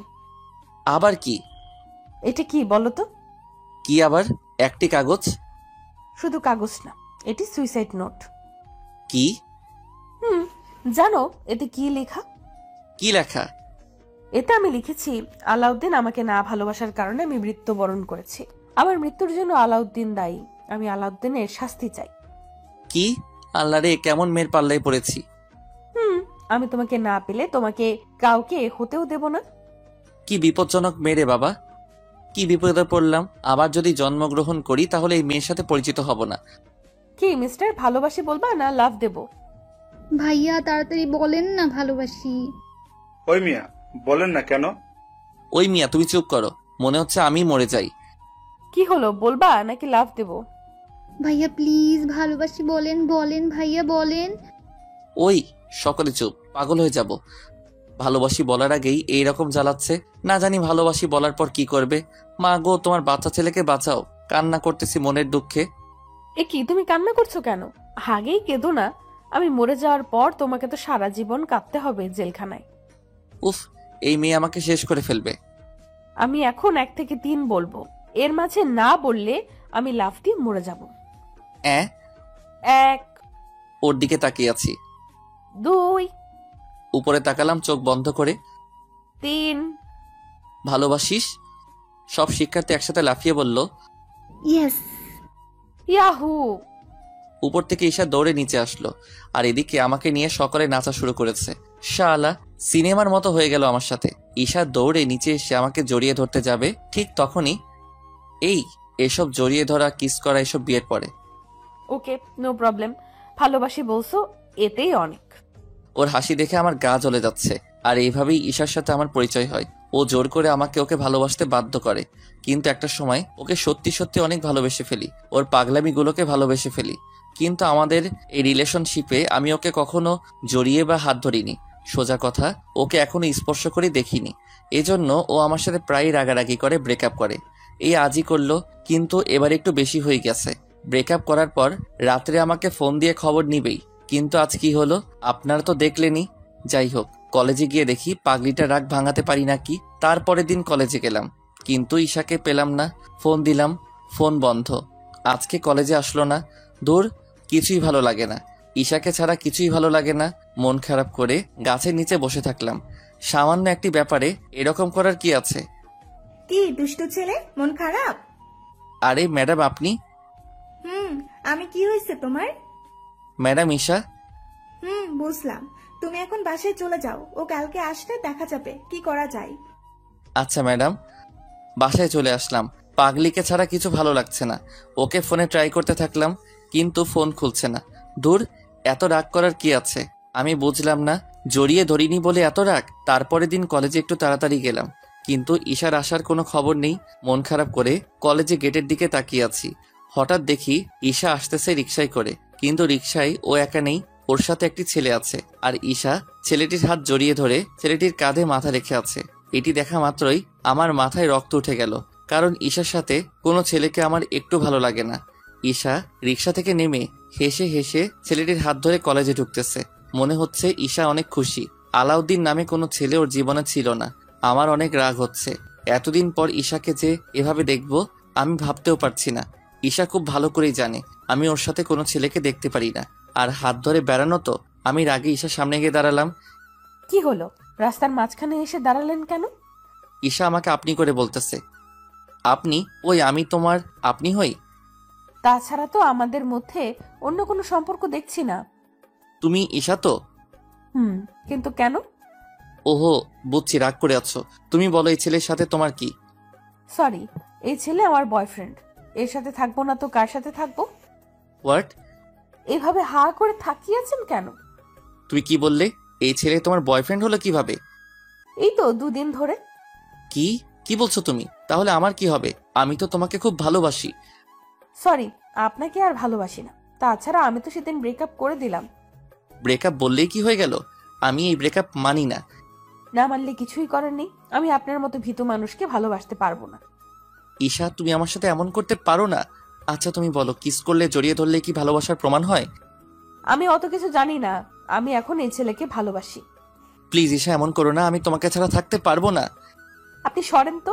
আবার কি? এটা কি বলো তো? কি আবার? একটি কাগজ। শুধু কাগজ না, এটি সুইসাইড নোট। কি? জানো এতে কি লেখা? কি লেখা? এতে আমি লিখেছি, আলাউদ্দিন আমাকে না ভালোবাসার কারণে আমি মৃত্যুবরণ করেছি। আমার মৃত্যুর জন্য আলাউদ্দিন দায়ী। আমি আলাউদ্দিনের শাস্তি চাই। কি? আল্লাহ রে, কেমন মেয়ের পাল্লায় পড়েছি। আমি তোমাকে না পেলে তোমাকে কাউকে হতেও দেব না। কি বিপজ্জনক মেয়ে বাবা। কি বিপদে পড়লাম। আবার যদি জন্মগ্রহণ করি তাহলে এই মেয়ের সাথে পরিচিত হব না। কি মিস্টার, ভালোবাসি বলবা না লাভ দেব? ভাইয়া তাড়াতাড়ি বলেন না ভালোবাসি। ওই মিয়া, বলেন না কেন? ওই মিয়া, তুমি চুপ করো। মনে হচ্ছে আমি মরে যাই। কি হলো, বলবা নাকি লাভ দেব? ভাইয়া প্লিজ ভালোবাসি বলেন, বলেন ভাইয়া বলেন। ওই, সকলে চুপ, পাগল হয়ে যাব। ভালোবাসি বলার আগেই এইরকম জ্বালাচ্ছে। না জানি ভালোবাসি বলার পর কি করবে। মা গো, তোমার বাচ্চা ছেলেকে বাঁচাও। কান্না করতেছি মনের দুঃখে। এ কি, তুমি কান্না করছো কেন? আগেই কেঁদো না। আমি মরে যাওয়ার পর তোমাকে তো সারা জীবন কাঁদতে হবে জেলখানায়। উফ, এই মেয়ে আমাকে শেষ করে ফেলবে। আমি এখন 1 থেকে 3 বলবো, এর মাঝে না বললে আমি লাফ দিয়ে মরে যাব। 1, ওর দিকে তাকিয়ে আছি। 2, উপরে তাকালাম চোখ বন্ধ করে। 3। ভালোবাসিস? সব শিক্ষার্থী একসাথে লাফিয়ে বলল ইয়েস। ইয়াহু! উপর থেকে ঈশা দৌড়ে নিচে আসলো, আর এদিকে আমাকে নিয়ে সকলে নাচা শুরু করেছে। শালা, সিনেমার মতো হয়ে গেল আমার সাথে। ঈশা দৌড়ে নিচে এসে আমাকে জড়িয়ে ধরতে যাবে, ঠিক তখনই এসব জড়িয়ে ধরা, কিস করা এসব বিয়ের পরে। ওকে, নো প্রবলেম। ভালোবাসি বলছো, এতেই অনেক। ওর হাসি দেখে আমার গা জ্বলে যাচ্ছে। আর এইভাবেই ঈশার সাথে আমার পরিচয় হয়। ও জোর করে আমাকে ওকে ভালোবাসতে বাধ্য করে, কিন্তু একটা সময় ওকে সত্যি সত্যি অনেক ভালোবেসে ফেলি। ওর পাগলামিগুলোকে ভালোবেসে ফেলি। কিন্তু আমাদের এই রিলেশনশিপে আমি ওকে কখনো জড়িয়ে বা হাত ধরিনি। সোজা কথা, ওকে এখনো স্পর্শ করে দেখিনি। এজন্য ও আমার সাথে প্রায় রাগারাগি করে, ব্রেকআপ করে। এই আজই করলো, কিন্তু এবার একটু বেশি হয়ে গেছে। ব্রেকআপ করার পর রাত্রে আমাকে ফোন দিয়ে খবর নিবেই, কিন্তু আজ কি হলো আপনারা তো দেখলেনই। যাই হোক, কলেজে গিয়ে দেখি পাগলিটা রাগ ভাঙাতে পারি নাকি। তারপরের দিন কলেজে গেলাম, কিন্তু ঈশাকে পেলাম না। ফোন দিলাম, ফোন বন্ধ। আজকে কলেজে আসলো না। দূর, কিছুই ভালো লাগে না। ঈশাকে ছাড়া কিছুই ভালো লাগে না। মন খারাপ করে গাছের নিচে বসে থাকলাম। সামান্য একটি ব্যাপারে এরকম করার কি আছে? কি দুষ্টু ছেলে, মন খারাপ? আরে ম্যাডাম, আপনি? আমি কি হয়েছে তোমার? ম্যাডাম ঈশা। বুঝলাম। তুমি এখন বাসায় চলে যাও, ও কালকে আসলে দেখা যাবে কি করা যায়। আচ্ছা ম্যাডাম। বাসায় চলে আসলাম। পাগলিকে ছাড়া কিছু ভালো লাগছে না। ওকে ফোনে ট্রাই করতে থাকলাম, কিন্তু ফোন খুলছে না। দূর, এত রাগ করার কি আছে? আমি বুঝলাম না, জড়িয়ে ধরিনি বলে এত রাগ। তারপরের দিন কলেজে একটু তাড়াতাড়ি গেলাম, কিন্তু ঈশার আসার কোনো খবর নেই। মন খারাপ করে কলেজে গেটের দিকে তাকিয়ে আছি। হঠাৎ দেখি ঈশা আসতেছে রিকশায় করে, কিন্তু রিকশায় ও একা নেই, ওর সাথে একটি ছেলে আছে। আর ঈশা ছেলেটির হাত জড়িয়ে ধরে ছেলেটির কাঁধে মাথা রেখে আছে। এটি দেখা মাত্রই আমার মাথায় রক্ত উঠে গেল, কারণ ঈশার সাথে কোনো ছেলেকে আমার একটু ভালো লাগে না। ঈশা রিকশা থেকে নেমে হেসে হেসে ছেলেটির হাত ধরে কলেজে ঢুকতেছে। মনে হচ্ছে ঈশা অনেক খুশি। আলাউদ্দিন নামে কোনো ছেলে ওর জীবনে ছিল না। আমার অনেক রাগ হচ্ছে। এতদিন পর ঈশাকে যে এভাবে দেখবো আমি ভাবতেও পারছি না। ঈশা খুব ভালো করেই জানে আমি ওর সাথে কোনো ছেলেকে দেখতে পারি না। আর হাত ধরে বেড়ানো তো। আমি রাগে ঈশার সামনে গিয়ে দাঁড়ালাম। কি হলো, রাস্তার মাঝখানে এসে দাঁড়ালেন কেন? ঈশা আমাকে আপনি করে বলতেছে। আপনি? ওই আমি তোমার আপনি হই? তাছাড়া তো আমাদের মধ্যে অন্য কোনো সম্পর্ক দেখছি না। তুমি ঈশা তো? কিন্তু কেন? ওহো, বুঝছি, রাগ করে আছো। তুমি বলো, এই ছেলের সাথে তোমার কি? সরি, এই ছেলে আমার বয়ফ্রেন্ড। এর সাথে থাকবো না তো কার সাথে থাকবো? হোয়াট? এভাবে হা করে তাকিয়েছেন কেন? তুমি কি বললে? এই ছেলে তোমার বয়ফ্রেন্ড হলো কিভাবে? এই তো 2 দিন ধরে। কি কি বলছো তুমি? তাহলে আমার কি হবে? আমি তো তোমাকে খুব ভালোবাসি। সরি, আপনাকে আর ভালোবাসি না। তাছাড়া আমি তো সেদিন ব্রেকআপ করে দিলাম। ব্রেকআপ বললেই কি হয়ে গেল? আমি এই ব্রেকআপ মানি না। না মানলে কিছুই করার নেই। আমি আপনার মতো ভীতু মানুষকে ভালোবাসতে পারবো না। ঈশা, তুমি আমার সাথে এমন করতে পারো না। আচ্ছা তুমি বলো, কিস করলে, জড়িয়ে ধরলে কি ভালোবাসার প্রমাণ হয়? আমি অত কিছু জানি না। আমি এখন এই ছেলেকে ভালোবাসি। প্লিজ ঈশা, এমন করো না। আমি তোমাকে ছাড়া থাকতে পারবো না। আপনি সরেন তো।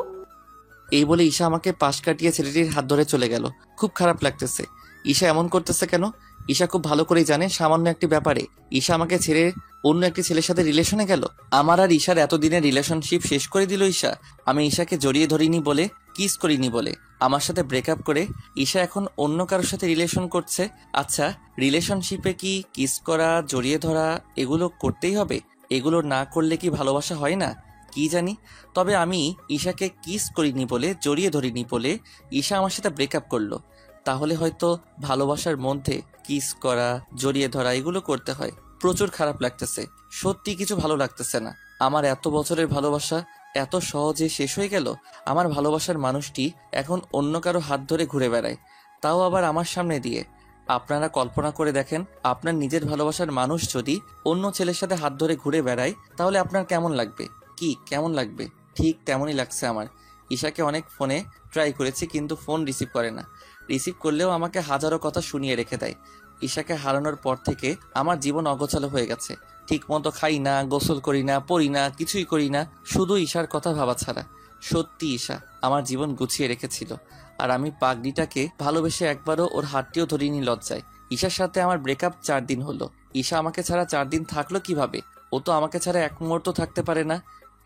এই বলে ঈশা আমাকে পাশ কাটিয়ে ছেলেটির হাত ধরে চলে গেল। খুব খারাপ লাগতেছে। ঈশা এমন করতেছে কেন? ঈশা খুব ভালো করেই জানে সামান্য একটি ব্যাপারে ঈশা আমাকে ছেড়ে অন্য একটি ছেলের সাথে রিলেশনে গেল। আমার আর ঈশার এতদিনের রিলেশনশিপ শেষ করে দিল ঈশা। আমি ঈশাকে জড়িয়ে ধরিনি বলে, কিস করিনি বলে আমার সাথে ব্রেকআপ করে ঈশা এখন অন্য কারোর সাথে রিলেশন করছে। আচ্ছা, রিলেশনশিপে কি কিস করা, জড়িয়ে ধরা এগুলো করতেই হবে? এগুলো না করলে কি ভালোবাসা হয় না? কি জানি। তবে আমি ঈশাকে কিস করিনি বলে, জড়িয়ে ধরিনি বলে ঈশা আমার সাথে ব্রেকআপ করলো। তাহলে হয়তো ভালোবাসার মধ্যে কিস করা, জড়িয়ে ধরা এগুলো করতে হয়। প্রচুর খারাপ লাগতেছে, সত্যি কিছু ভালো লাগতেছে না। আমার এত বছরের ভালোবাসা এত সহজে শেষ হয়ে গেল। আমার ভালোবাসার মানুষটি এখন অন্য কারো হাত ধরে ঘুরে বেড়ায়, তাও আবার আমার সামনে দিয়ে। আপনারা কল্পনা করে দেখেন, আপনার নিজের ভালোবাসার মানুষ যদি অন্য ছেলের সাথে হাত ধরে ঘুরে বেড়ায়, তাহলে আপনার কেমন লাগবে? কি কেমন লাগবে? ঠিক তেমনই লাগছে আমার। ঈশাকে অনেক ফোনে ট্রাই করেছি, কিন্তু ফোন রিসিভ করে না। রিসিভ করলেও আমাকে হাজারো কথা শুনিয়ে রেখে দেয়। ঈশাকে হারানোর পর থেকে আমার জীবন অগোছালো হয়ে গেছে। ঠিক মতো খাই না, গোসল করি না, পড়ি না, কিছুই করি না, শুধু ঈশার কথা ভাবা ছাড়া। সত্যি ঈশা আমার জীবন গুছিয়ে রেখেছিল, আর আমি পাগড়িটাকে ভালোবেসে একবারও ওর হাতটিও ধরিনি লজ্জায়। ঈশার সাথে আমার ব্রেকআপ 4 দিন হলো। ঈশা আমাকে ছাড়া 4 দিন থাকলো কিভাবে? ও তো আমাকে ছাড়া এক মুহূর্ত থাকতে পারে না।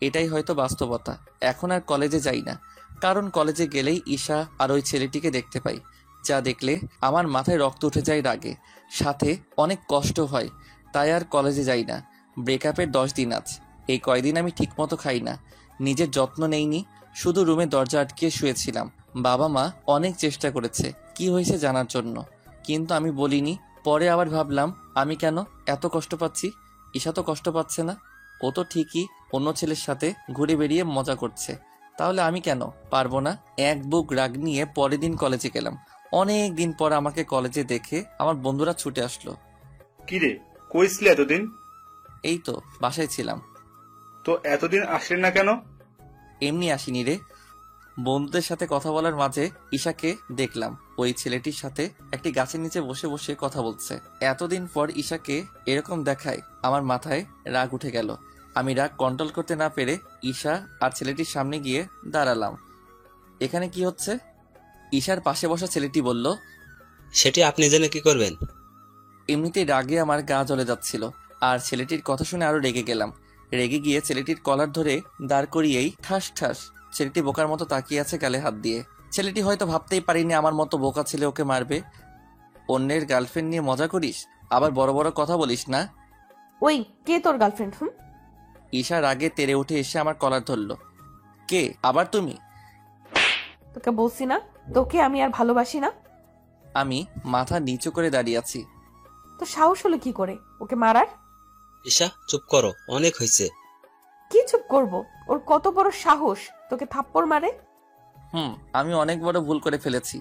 এটাই হয়তো বাস্তবতা। এখন আর কলেজে যাই না, কারণ কলেজে গেলেই ঈশা আর ওই ছেলেটিকে দেখতে পাই, যা দেখলে আমার মাথায় রক্ত উঠে যায় রাগে, সাথে অনেক কষ্ট হয়। তাই আর কলেজে যাই না। ব্রেকআপের 10 দিন আজ। এই কয়দিন আমি ঠিকমতো খাই না, নিজের যত্ন নেইনি, শুধু রুমে দরজা আটকে শুয়েছিলাম। বাবা মা অনেক চেষ্টা করেছে কি হয়েছে জানার জন্য, কিন্তু আমি বলিনি। পরে আবার ভাবলাম, আমি কেন এত কষ্ট পাচ্ছি? ঈশা তো কষ্ট পাচ্ছে না, ও তো ঠিকই অন্য ছেলের সাথে ঘুরে বেরিয়ে মজা করছে। তাহলে আমি কেন পারবো না? এক বুক রাগ নিয়ে পরের দিন কলেজে গেলাম। অনেক দিন পর আমাকে কলেজে দেখে আমার বন্ধুরা ছুটে আসলো। কিরে, কই ছিলি এতদিন? এই তো বাসায় ছিলাম। তো এতদিন আসলেন না কেন? এমনি আসিনি রে, বন্ধুদের সাথে কথা বলার মাঝে ঈশাকে দেখলাম ওই ছেলেটির সাথে একটি গাছের নিচে বসে বসে কথা বলছে। এতদিন পর ঈশাকে এরকম দেখায় আমার মাথায় রাগ উঠে গেল। আমি রাগ কন্ট্রোল করতে না পেরে ঈশা আর ছেলেটির সামনে গিয়ে দাঁড়ালাম। এখানে কি হচ্ছে? ঈশার পাশে বসা ছেলেটি বলল, সেটি আপনি জেনে কি করবেন? এমনিতেই রাগে আমার গা জ্বলে যাচ্ছিল, আর ছেলেটির কথা শুনে আরো রেগে গেলাম। রেগে গিয়ে ছেলেটির কলার ধরে দাঁড় করিয়েই ঠাস ঠাস। ছেলেটি বোকার মতো তাকিয়ে আছে গালে হাত দিয়ে। ছেলেটি হয়তো ভাবতেই পারিনি আমার মতো বোকা ছেলে ওকে মারবে। অন্যের গার্লফ্রেন্ড নিয়ে মজা করিস, আবার বড় বড় কথা বলিস না। ওই কে তোর গার্লফ্রেন্ড? ঈশা রাগে তেড়ে উঠে এসে আমার কলার ধরল। কে আবার তুমি? তোকে বলছি না তোকে আমি আর ভালোবাসি না। আমি মাথা নিচু করে দাঁড়িয়ে আছি। তো সাহস হলো কি করে ওকে মারার? ঈশা চুপ করো, অনেক হয়েছে। কি চুপ করব? ওর কত বড় সাহস তোকে থাপ্পড় মারে? আমি অনেক বড় ভুল করে ফেলেছি।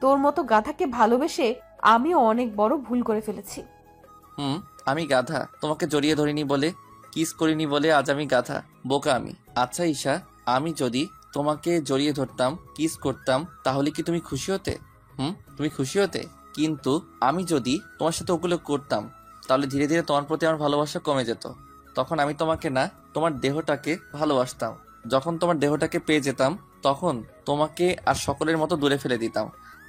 তোর মতো গাধাকে ভালোবেসে আমিও অনেক বড় ভুল করে ফেলেছি। আমি গাধা, তোমাকে জড়িয়ে ধরিনি বলে, কিস করিনি বলে আজ আমি গাধা, বোকা আমি। আচ্ছা ঈশা, আমি যদি তোমাকে জড়িয়ে ধরতাম, কিস করতাম, তাহলে কি তুমি খুশি হতে? তুমি খুশি হতে? কিন্তু আমি যদি তোমার সাথে ওগুলো করতাম, তাহলে ধীরে ধীরে তোমার প্রতি আমার ভালোবাসা কমে যেত। তখন আমি তোমাকে না, তোমার দেহটাকে ভালোবাসতাম। যখন তোমার দেহটাকে পেয়ে যেতাম, তখন তোমাকে আর সকলের মতো দূরে ফেলে দিতাম।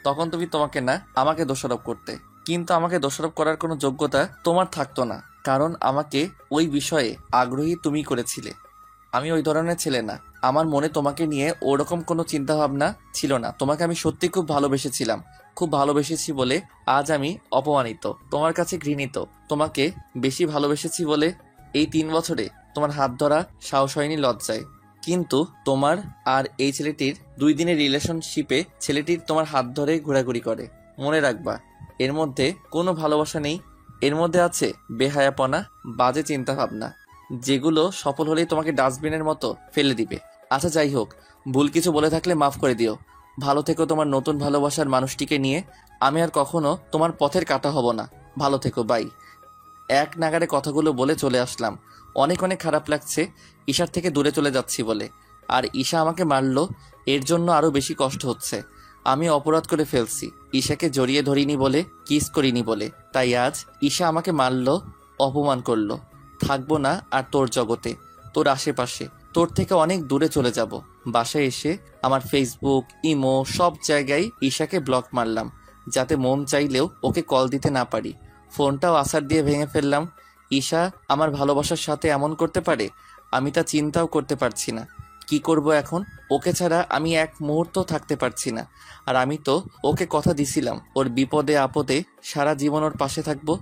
তখন তুমি তোমাকে না, আমাকে দোষারোপ করতে। কিন্তু আমাকে দোষারোপ করার কোনো যোগ্যতা তোমার থাকতো না, কারণ আমাকে ওই বিষয়ে আগ্রহী তুমি করেছিলে। আমি ওই ধরনের ছেলে না। আমার মনে তোমাকে নিয়ে ওরকম কোনো চিন্তা ভাবনা ছিল না। তোমাকে আমি সত্যি খুব ভালোবেসেছিলাম। খুব ভালোবেসেছি বলে আজ আমি অপমানিত, তোমার কাছে ঘৃণিত। তোমাকে বেশি ভালোবেসেছি বলে এই 3 বছরে তোমার হাত ধরা সাহস হয়নি লজ্জায়। কিন্তু তোমার আর এই ছেলেটির 2 দিনের রিলেশনশিপে ছেলেটির তোমার হাত ধরে ঘোরাঘুরি করে। মনে রাখবা, এর মধ্যে কোনো ভালোবাসা নেই। এর মধ্যে আছে বেহায়াপনা, বাজে চিন্তা ভাবনা, যেগুলো সফল হলেই তোমাকে ডাস্টবিনের মতো ফেলে দিবে। আচ্ছা যাই হোক, ভুল কিছু বলে থাকলে মাফ করে দিও। ভালো থেকো তোমার নতুন ভালোবাসার মানুষটিকে নিয়ে। আমি আর কখনো তোমার পথের কাটা হব না। ভালো থেকো, বাই। এক নাগাড়ে কথাগুলো বলে চলে আসলাম। অনেক অনেক খারাপ লাগছে ঈশার থেকে দূরে চলে যাচ্ছি বলে। আর ঈশা আমাকে মারলো, এর জন্য আরো বেশি কষ্ট হচ্ছে। আমি অপরাধ করে ফেলছি, ঈশাকে জড়িয়ে ধরিনি বলে, কিস করিনি বলে। তাই আজ ঈশা আমাকে মারলো, অপমান করলো। থাকবো না আর তোর জগতে, তোর আশেপাশে। তোর থেকে অনেক দূরে চলে যাব। বাসায় এসে আমার ফেসবুক, ইমো সব জায়গায় ঈশাকে ব্লক মারলাম, যাতে মন চাইলেও ওকে কল দিতে না পারি। ফোনটাও আছাড় দিয়ে ভেঙে ফেললাম। ঈশা আমার ভালোবাসার সাথে এমন করতে পারে, আমি তা চিন্তাও করতে পারছি না। কি করব এখন? ওকে ছাড়া আমি এক মুহূর্ত থাকতে পারছি না। আর আমি তো ওকে কথা দিছিলাম ওর বিপদে আপদে সারা জীবন ওর পাশে থাকবো।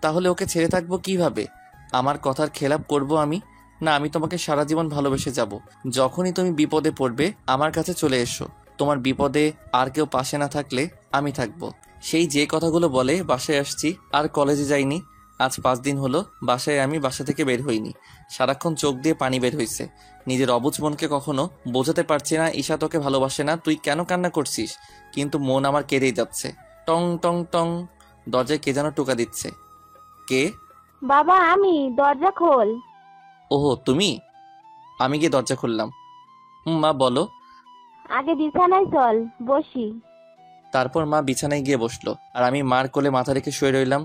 তাহলে ওকে ছেড়ে থাকবো কিভাবে? আমার কথার খেলাপ করব আমি? না, আমি তোমাকে সারা জীবন ভালোবেসে যাব। যখনই তুমি বিপদে পড়বে আমার কাছে চলে এসো। তোমার বিপদে আর কেউ পাশে না থাকলে আমি থাকবো। সেই যে কথাগুলো বলে বাসায় আসছি, আর কলেজে যাইনি। আজ 5 দিন হলো বাসায় আমি বাসা থেকে বের হইনি। সারাক্ষণ চোখ দিয়ে পানি বের হইছে। নিজের অবুঝ মনকে কখনো বোঝাতে পারছি না ঈশা তোকে ভালোবাসে না, তুই কেন কান্না করছিস। কিন্তু মন আমার কেঁদেই যাচ্ছে। টং টং টং, দরজায় কে যেন টোকা দিচ্ছে। কে? বাবা আমি, দরজা খোল। ওহো তুমি। আমি গিয়ে দরজা খুললাম। মা বলো। আগে বিছানায় চল, বসি। তারপর মা বিছানায় গিয়ে বসলো, আর আমি মার কোলে মাথা রেখে শুয়ে রইলাম।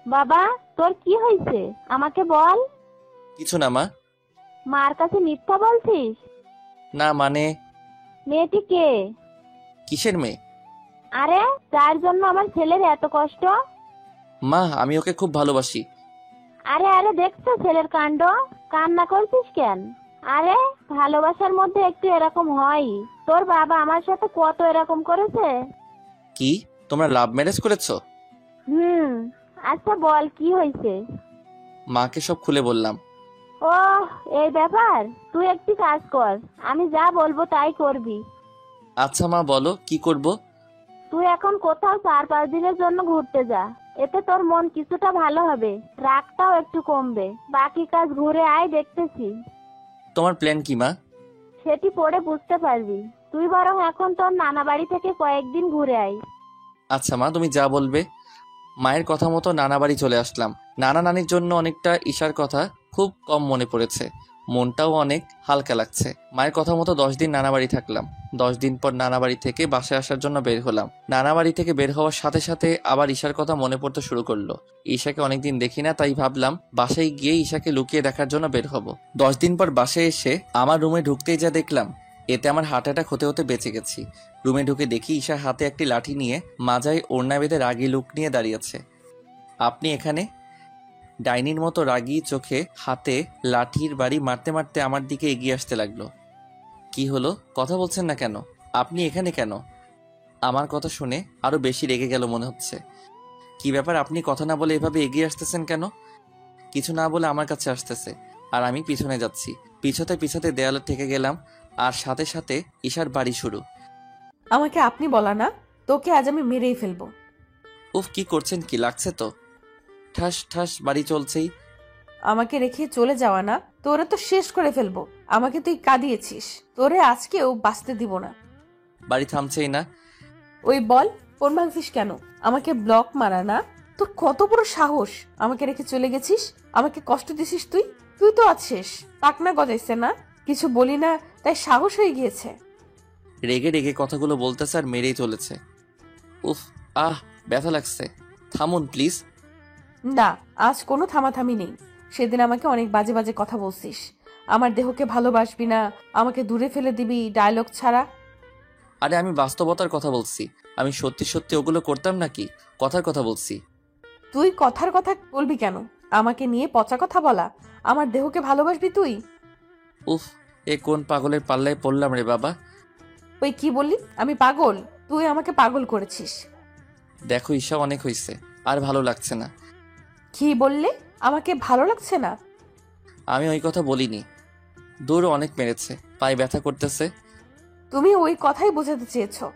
বাবা তোর কি হয়েছে আমাকে বল। কিছু না মা। মার কাছে মিথ্যা বলছিস? না মানে? মেয়েটি কে? কিসের মেয়ে? আরে যার জন্য আমার ছেলের এত কষ্ট। মা আমি ওকে খুব ভালোবাসি। আরে আরে দেখছো ছেলের কাণ্ড, কান্না করছিস কেন? আরে ভালোবাসার মধ্যে একটু এরকম হয়। তোর বাবা আমার সাথে কত এরকম করেছে। কি তোমরা লাভ ম্যারেজ করেছো? আচ্ছা বল কি হয়েছে। মাকে সব খুলে বললাম। ও এই ব্যাপার, তুই একটি কাজ কর, আমি যা বলবো তাই করবি। আচ্ছা মা বলো কি করব। তুই এখন কোথাও 4-5 দিনের জন্য ঘুরতে যা, এতে তোর মন কিছুটা ভালো হবে, রাগটাও একটু কমবে। বাকি কাজ ঘুরে আয়, দেখতেছি। তোমার প্ল্যান কি মা? সেটি পরে বুঝতে পারবি। তুই বরং এখন তোর নানা বাড়ি থেকে কয়েকদিন ঘুরে আয়। আচ্ছা মা তুমি যা বলবে। মায়ের কথা মতো নানা বাড়ি চলে আসলাম। নানা নানির জন্য অনেকটা ঈশার কথা খুব কম মনে পড়েছে, মনটাও অনেক হালকা লাগছে। মায়ের কথা মতো 10 দিন নানা বাড়ি থাকলাম। 10 দিন পর নানা বাড়ি থেকে বাসায় আসার জন্য বের হলাম। নানা বাড়ি থেকে বের হওয়ার সাথে সাথে আবার ঈশার কথা মনে পড়তে শুরু করলো। ঈশাকে অনেকদিন দেখি না, তাই ভাবলাম বাসায় গিয়ে ঈশাকে লুকিয়ে দেখার জন্য বের হব। 10 দিন পর বাসায় এসে আমার রুমে ঢুকতেই যা দেখলাম, এতে আমার হার্ট অ্যাটাক হতে হতে বেঁচে গেছি। রুমে ঢুকে দেখি ঈশা হাতে একটি লাঠি নিয়ে মাজায় ওড়না বেঁধে রাগী লুক নিয়ে দাঁড়িয়েছে। আপনি এখানে? ডাইনির মতো রাগী চোখে হাতে লাঠির বাড়ি মারতে মারতে আমার দিকে এগিয়ে আসতে লাগলো। কি হলো, কথা বলছেন না কেন? আপনি এখানে কেন? আমার কথা শুনে আরো বেশি রেগে গেল মনে হচ্ছে। কি ব্যাপার, আপনি কথা না বলে এভাবে এগিয়ে আসতেছেন কেন? কিছু না বলে আমার কাছে আসতেছে, আর আমি পিছনে যাচ্ছি। পিছতে পিছতে দেয়ালে ঠেকে গেলাম, আর সাথে সাথে ঈশার বাড়ি শুরু। আমাকে আপনি বলা না, তোকে আজ আমি মেরেই ফেলবো। উফ কি করছেন, কি লাগছে তো? ঠাস ঠাস বাড়ি চলছেই। আমাকে রেখে চলে যাওয়া না, তোরে তো শেষ করে ফেলবো। আমাকে তুই কাঁদিয়েছিস, তোরে আজকেও বাঁচতে দিব না। বাড়ি থামছেই না। ওই বল, ফোন ভাঙছিস কেন? আমাকে ব্লক মারা না? তোর কত বড় সাহস, আমাকে রেখে চলে গেছিস, আমাকে কষ্ট দিছিস তুই। তুই তো আছিস, পাকনা গজাইছে না, কিছু বলি না তাই সাহস হয়ে গিয়েছে। রেগে রেগে কথাগুলো বলতেছে আর মেরেই চলেছে। উফ ব্যথা লাগছে, থামুন প্লিজ। না, আজ কোনো থামাথামি নেই। সেদিন আমাকে অনেক বাজে বাজে কথা বলছিস, আমার দেহকে ভালোবাসবি না, আমাকে দূরে ফেলে দিবি, ডায়লগ ছাড়া। আরে আমি বাস্তবতার কথা বলছি, আমি সত্যি সত্যি ওগুলো করতাম নাকি? কথার কথা বলছি। তুই কথার কথা বলবি কেন? আমাকে নিয়ে পচা কথা বলা, আমার দেহকে ভালোবাসবি তুই? উফ এ কোন পাগলের পাল্লায় পড়লাম রে বাবা। ওই কি বললি, আমি পাগল? তুই আমাকে পাগল করেছিস। দেখো ঈশা অনেক হয়েছে, আর ভালো লাগছে না। কি বললে? আমাকে ভালো লাগছে না? আমি ওই কথা বলিনি। দূর অনেক মেরেছে, পায়ে ব্যথা করতেছে। তুমি ওই কথাই বোঝাতে চেয়েছো।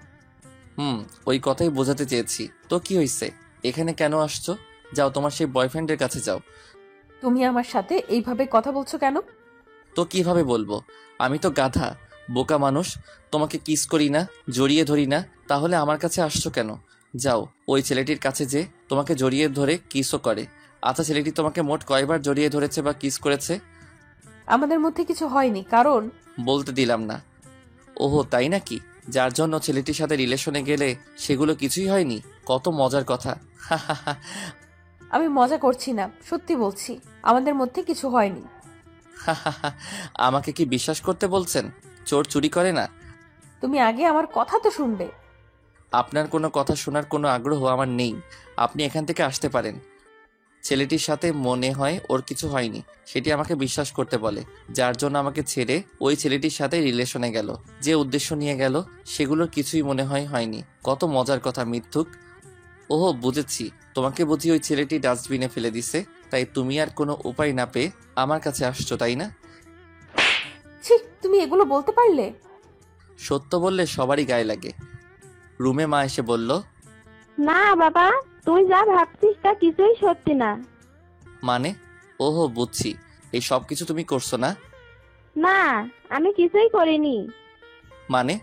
ওই কথাই বোঝাতে চেয়েছি। তো কি হয়েছে, এখানে কেন আসছো? যাও তোমার সেই বয়ফ্রেন্ডের কাছে যাও। তুমি আমার সাথে এইভাবে কথা বলছো কেন? তো কিভাবে বলবো? আমি তো গাধা, বোকা মানুষ, তোমাকে কিস করি না, জড়িয়ে ধরি না, তাহলে আমার কাছে আসছো কেন? যাও ওই ছেলেটির কাছে যে তোমাকে জড়িয়ে ধরে কিসও করে। আচ্ছা, ছেলেটি তোমাকে মোট কয়বার জড়িয়ে ধরেছে বা কিস করেছে? আমাদের মধ্যে কিছু হয়নি, কারণ বলতে দিলাম না। ওহো, তাই নাকি? যার জন্য ছেলেটির সাথে রিলেশনে গেলে সেগুলো কিছুই হয়নি? কত মজার কথা। আমি মজা করছি না, সত্যি বলছি, আমাদের মধ্যে কিছু হয়নি। আমাকে কি বিশ্বাস করতে বলছেন? চোর চুরি করে না? তুমি আগে আমার কথা তো শুনবে। আপনার কোনো কথা শোনার কোনো আগ্রহ আমার নেই। আপনি এখান থেকে আসতে পারেন। ছেলেটির সাথে মনে হয় ওর কিছু হয়নি, সেটি আমাকে বিশ্বাস করতে বলে, যার জন্য আমাকে ছেড়ে ওই ছেলেটির সাথে রিলেশনে গেল। যে উদ্দেশ্য নিয়ে গেল সেগুলোর কিছুই মনে হয় হয়নি। কত মজার কথা, মিথ্যুক। ওহো, বুঝেছি, তোমাকে বুঝি ওই ছেলেটি ডাস্টবিনে ফেলে দিছে, তাই তুমি আর কোনো উপায় না পেয়ে আমার কাছে আসছো, তাই না? ছি, তুমি এগুলো বলতে পারলে? সত্য বললে সবারই গায়ে লাগে। রুমে মা এসে বলল, না বাবা, তুই যা ভাবছিস তা কিছুই সত্যি না। মানে? ওহো, বুঝছি, এই সব কিছু তুমি করছো না? না, আমি কিছুই করিনি। মানে?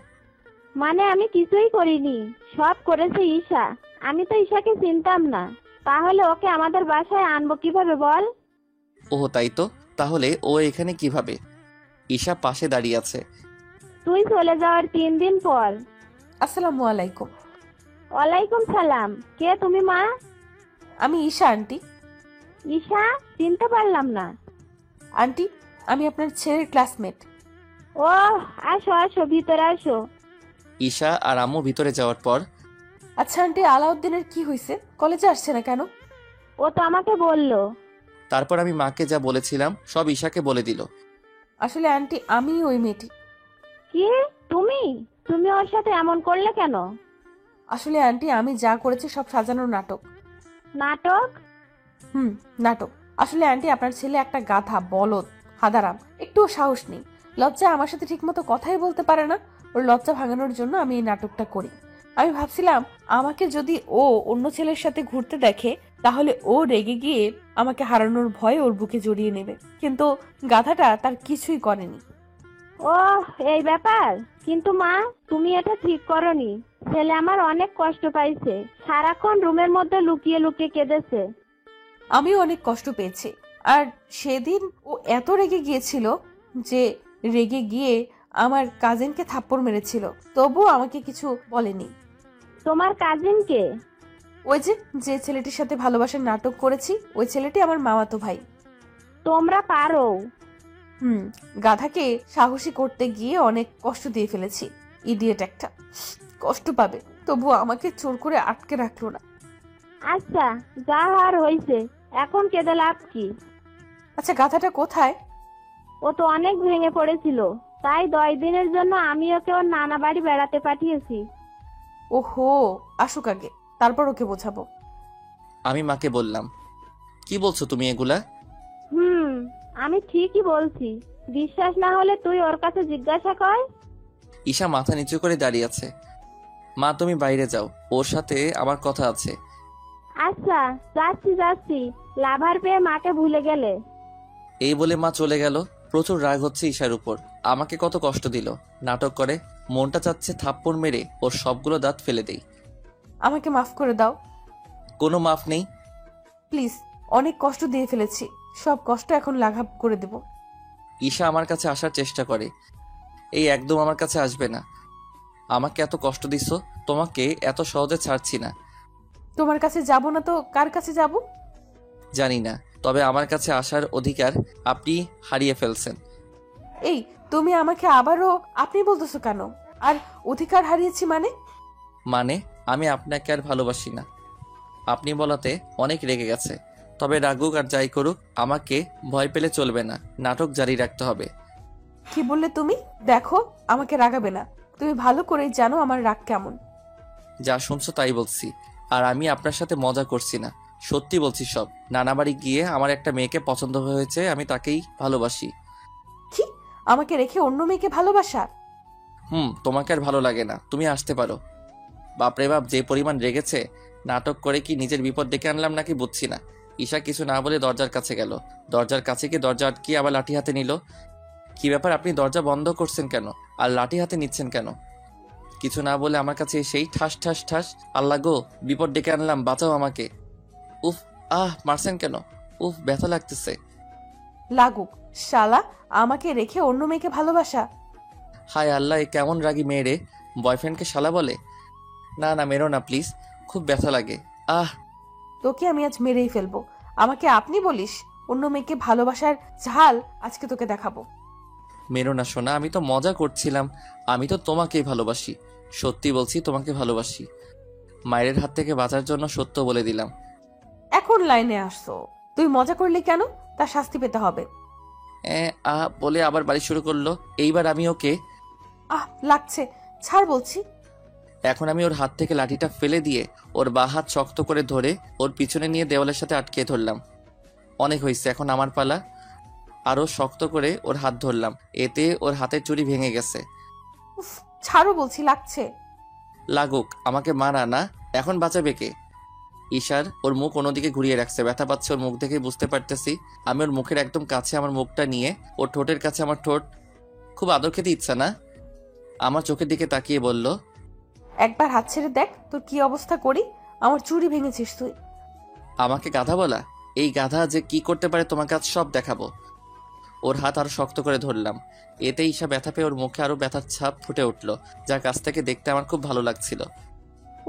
মানে আমি কিছুই করিনি, সব করেছে ঈশা। আমি তো ঈশাকে চিনতাম না, তাহলে ওকে আমাদের বাসায় আনবো কিভাবে বল? ওহো, তাই তো। তাহলে ও এখানে কিভাবে? ঈশা পাশে দাঁড়িয়ে আছে। তুই চলে যাওয়ার 3 দিন পর। আসসালামু আলাইকুম। ওয়ালাইকুম সালাম। কে তুমি মা? আমি ঈশা আন্টি। ঈশা? চিনতে পারলাম না। আন্টি, আমি আপনার ছেলের ক্লাসমেট। ও, আসো আসো, ভিতরে আসো। ঈশা আর আম্মু ভিতরে যাওয়ার পর, আচ্ছা আন্টি, আলাউদ্দিনের কি হয়েছে? কলেজে আসছে না কেন? ও তো আমাকে বললো। তারপর আমি মাকে যা বলেছিলাম সব ঈশাকে বলে দিল। আসলে আন্টি, আমি ওই মেয়েটি। কি? তুমি তুমি ওর সাথে এমন করলে কেন? আসলে আন্টি, আমি যা করেছি সব সাজানোর নাটক। নাটক? নাটক। আসলে আন্টি, আপনার ছেলে একটা গাধা, বলদ, হাদারাম, একটুও সাহস নেই। লজ্জায় আমার সাথে ঠিকমতো কথাই বলতে পারে না। ওর লজ্জা ভাঙানোর জন্য আমি এই নাটকটা করি। আমি ভাবছিলাম আমাকে যদি ও অন্য ছেলের সাথে ঘুরতে দেখে তাহলে ও রেগে গিয়ে আমাকে হারানোর ভয়ে ওর বুকে জড়িয়ে নেবে, কিন্তু গাধাটা তার কিছুই করেনি। ও, এই ব্যাপার। কিন্তু মা, তুমি এটা ঠিক করনি। ছেলে আমার অনেক কষ্ট পাইছে, সারাক্ষণ রুমের মধ্যে লুকিয়ে লুকিয়ে কেঁদেছে। আমিও অনেক কষ্ট পেয়েছি। আর সেদিন ও এত রেগে গিয়েছিল যে রেগে গিয়ে আমার কাজিনকে থাপ্পড় মেরেছিল, তবুও আমাকে কিছু বলেনি। তোমার কাজিন কে? ওই যে যে ছেলেটির সাথে ভালোবাসার নাটক করেছি, ওই ছেলেটি আমার মামাতো ভাই। তোমরা পারো। গাধাকে সাহসী করতে গিয়ে অনেক কষ্ট দিয়ে ফেলেছি। ইডিয়েট একটা, কষ্ট পাবে, তবুও আমাকে জোর করে আটকে রাখলো না। আচ্ছা, যা হওয়ার হয়েছে, এখন কেঁদে লাভ কি? আচ্ছা, গাধাটা কোথায়? ও তো অনেক ভেঙে পড়েছিল, তাই 10 দিনের জন্য আমি ওকে ওর নানা বাড়ি বেড়াতে পাঠিয়েছি। ওহো, আসুক আগে, তারপর ওকে বোঝাবো। আমি মাকে বললাম, কি বলছো তুমি এগুলা? আমি ঠিকই বলছি। বিশ্বাস না হলে তুই ওর কাছে জিজ্ঞাসা কর। ঈশা মাথা নিচু করে দাঁড়িয়ে আছে। মা, তুমি বাইরে যাও, ওর সাথে আমার কথা আছে। আচ্ছা, যাচ্ছি যাচ্ছি। লাভার পেয়ে মাকে ভুলে গেলে। এই বলে মা চলে গেল। প্রচুর রাগ হচ্ছে ঈশার উপর, আমাকে কত কষ্ট দিল, নাটক করে। মনটা চাচ্ছে থাপ্পড় মেরে ওর সবগুলো দাঁত ফেলে দেই। আমাকে মাফ করে দাও। কোনো মাফ নেই। প্লিজ, অনেক কষ্ট দিয়ে ফেলেছি, সব কষ্ট এখন লাঘব করে দেব। ঈশা আমার কাছে আসার চেষ্টা করে, এই একদম আমার কাছে আসবে না। আমাকে এত কষ্ট দিচ্ছ, তোমাকে এত সহজে ছাড়ছি না। তোমার কাছে যাব না তো কার কাছে যাব? জানি না, তবে আমার কাছে আসার অধিকার আপনি হারিয়ে ফেলছেন। এই, তুমি আমাকে আবারও আপনি বলতেছো কেন? আর অধিকার হারিয়েছি মানে? মানে আমি আপনাকে আর ভালোবাসি না। আপনি বলাতে অনেক রেগে গেছে, তবে রাগুক আর যাই করুক আমাকে ভয় পেলে চলবে না, নাটক জারি রাখতে হবে। কি বললে তুমি? দেখো, আমাকে রাগাবে না। তুমি ভালো করেই জানো আমার রাগ কেমন। যা শুনছো তাই বলছি, আর আমি আপনার সাথে মজা করছি না, সত্যি বলছি সব। নানা বাড়ি গিয়ে আমার একটা মেয়েকে পছন্দ হয়েছে, আমি তাকেই ভালোবাসি। কি? আমাকে রেখে অন্য মেয়েকে ভালোবাসা? তোমাকে আর ভালো লাগে না, তুমি আসতে পারো। বাপরে বাপ, যে পরিমাণ রেগেছে! নাটক করে কি নিজের বিপদ ডেকে আনলাম নাকি বুঝছি না। ঈশা কিছু না বলে দরজার কাছে গেল, দরজার কাছে গিয়ে দরজা আটকিয়ে আবার লাঠি হাতে নিল। কি ব্যাপার, আপনি দরজা বন্ধ করছেন কেন আর লাঠি হাতে নিচ্ছেন কেন? কিছু না বলে আমার কাছে এসেই ঠাস ঠাস ঠাস। আল্লাহ গো, বিপদ ডেকে আনলাম, বাঁচাও আমাকে। উফ, মারছেন কেন? উফ, ব্যথা লাগতেছে। লাগুক শালা, আমাকে রেখে অন্য মেয়েকে ভালোবাসা। হায় আল্লাহ, এ কেমন রাগী মেয়ে রে, বয়ফ্রেন্ডকে শালা বলে। না না, মেরো না প্লিজ, খুব ব্যথা লাগে। তোকে আমি আজ মেরেই ফেলবো। আমাকে আপনি বলিস? অন্য মেয়েকে ভালোবাসার ঝাল আজকে তোকে দেখাবো। মেরো না সোনা, আমি তো মজা করছিলাম। আমি তো তোমাকেই ভালোবাসি, সত্যি বলছি, তোমাকে ভালোবাসি। মায়ের হাত থেকে বাঁচার জন্য সত্য বলে দিলাম। এখন লাইনে আসছো? তুই মজা করলি কেন? তার শাস্তি পেতে হবে। বলে আবার বাড়ি শুরু করলো। এইবার আমি ওকে লাগছে, ছাড় বলছি। এখন আমি ওর হাত থেকে লাঠিটা ফেলে দিয়ে ওর বাঁ হাত শক্ত করে ধরে ওর পিছনে নিয়ে দেওয়ালের সাথে আটকে ধরলাম। অনেক হয়েছে, এখন আমার পালা। আরো শক্ত করে ওর হাত ধরলাম, এতে ওর হাতের চুড়ি ভেঙে গেছে। উফ, ছাড়ো বলছি, লাগছে। লাগুক, আমাকে মারা না, এখন বাঁচাবে কে? ঈশার ওর মুখ অন্যদিকে ঘুরিয়ে রাখছে, ব্যথা পাচ্ছে ওর মুখ দেখেই বুঝতে পারতেছি। আমি ওর মুখের একদম কাছে আমার মুখটা নিয়ে ওর ঠোঁটের কাছে আমার ঠোঁট। খুব আদর খেতে ইচ্ছা না? আমার চোখের দিকে তাকিয়ে বলল, একবার হাত ছেড়ে দেখ তোর কি অবস্থা করি। আমার চুড়ি ভেঙেছিস তুই। আমাকে গাধা বলা? এই গাধা যে কি করতে পারে তোমাকে আজ সব দেখাবো। ওর হাত আরো শক্ত করে ধরলাম, এতে ঈশা ব্যথা পেয়ে ওর মুখে আরো ব্যথার ছাপ ফুটে উঠলো, যার কাছ থেকে দেখতে আমার খুব ভালো লাগছিল।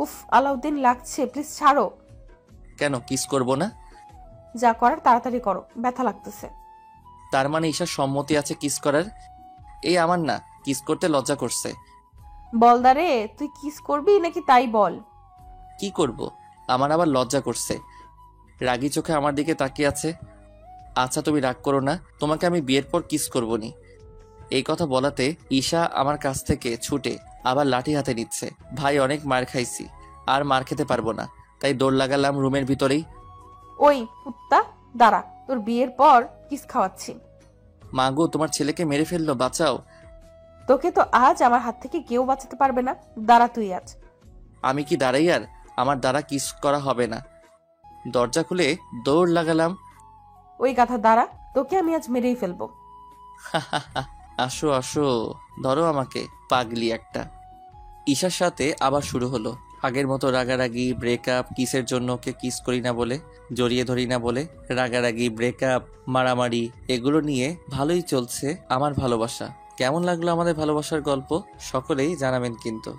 উফ আলাউদ্দিন, লাগছে, প্লিজ ছাড়ো। কেন, কিস করবো না? যা করার তাড়াতাড়ি করো, ব্যথা লাগতেছে। তার মানে ঈশার সম্মতি আছে কিস করার? এই আমার না, কিস করতে লজ্জা করছে। বলদারে, তুই কিস করবি নাকি তাই বল। কি করব? আমার আবার লজ্জা করছে। রাগী চোখে আমার দিকে তাকিয়ে আছে। আচ্ছা তুমি রাগ করো না, তোমাকে আমি বিয়ের পর কিস করবো নি। এই কথা বলাতে ঈশা আমার কাছ থেকে ছুটে আবার লাঠি হাতে নিচ্ছে। ভাই, অনেক মার খাইছি, আর মার খেতে পারবো না, তাই দৌড় লাগালাম রুমের ভিতরেই। ওই কুত্তা, দাঁড়া, তোর বিয়ের পর কিস খাওয়াচ্ছি। মা গো, তোমার ছেলেকে মেরে ফেললো, বাঁচাও। তোকে তো আজ আমার হাত থেকে কেউ বাঁচাতে পারবে না, দাঁড়া তুই আজ। আমি কি দাঁড়াই? আর আমার দ্বারা কিস করা হবে না। দরজা খুলে দৌড় লাগালাম। ওই গাধা, দাঁড়া, তোকে আমি আজ মেরেই ফেলবো। আসো আসো, ধরো আমাকে, পাগলি একটা। ঈশার সাথে আবার শুরু হলো আগের মতো রাগারাগি, ব্রেকআপ, কিসের জন্য ওকে কিস করি না বলে, জড়িয়ে ধরি না বলে, রাগারাগি, ব্রেকআপ, মারামারি, এগুলো নিয়ে ভালোই চলছে আমার ভালোবাসা। কেমন লাগলো আমাদের ভালোবাসার গল্প সকলেই জানাবেন কিন্তু।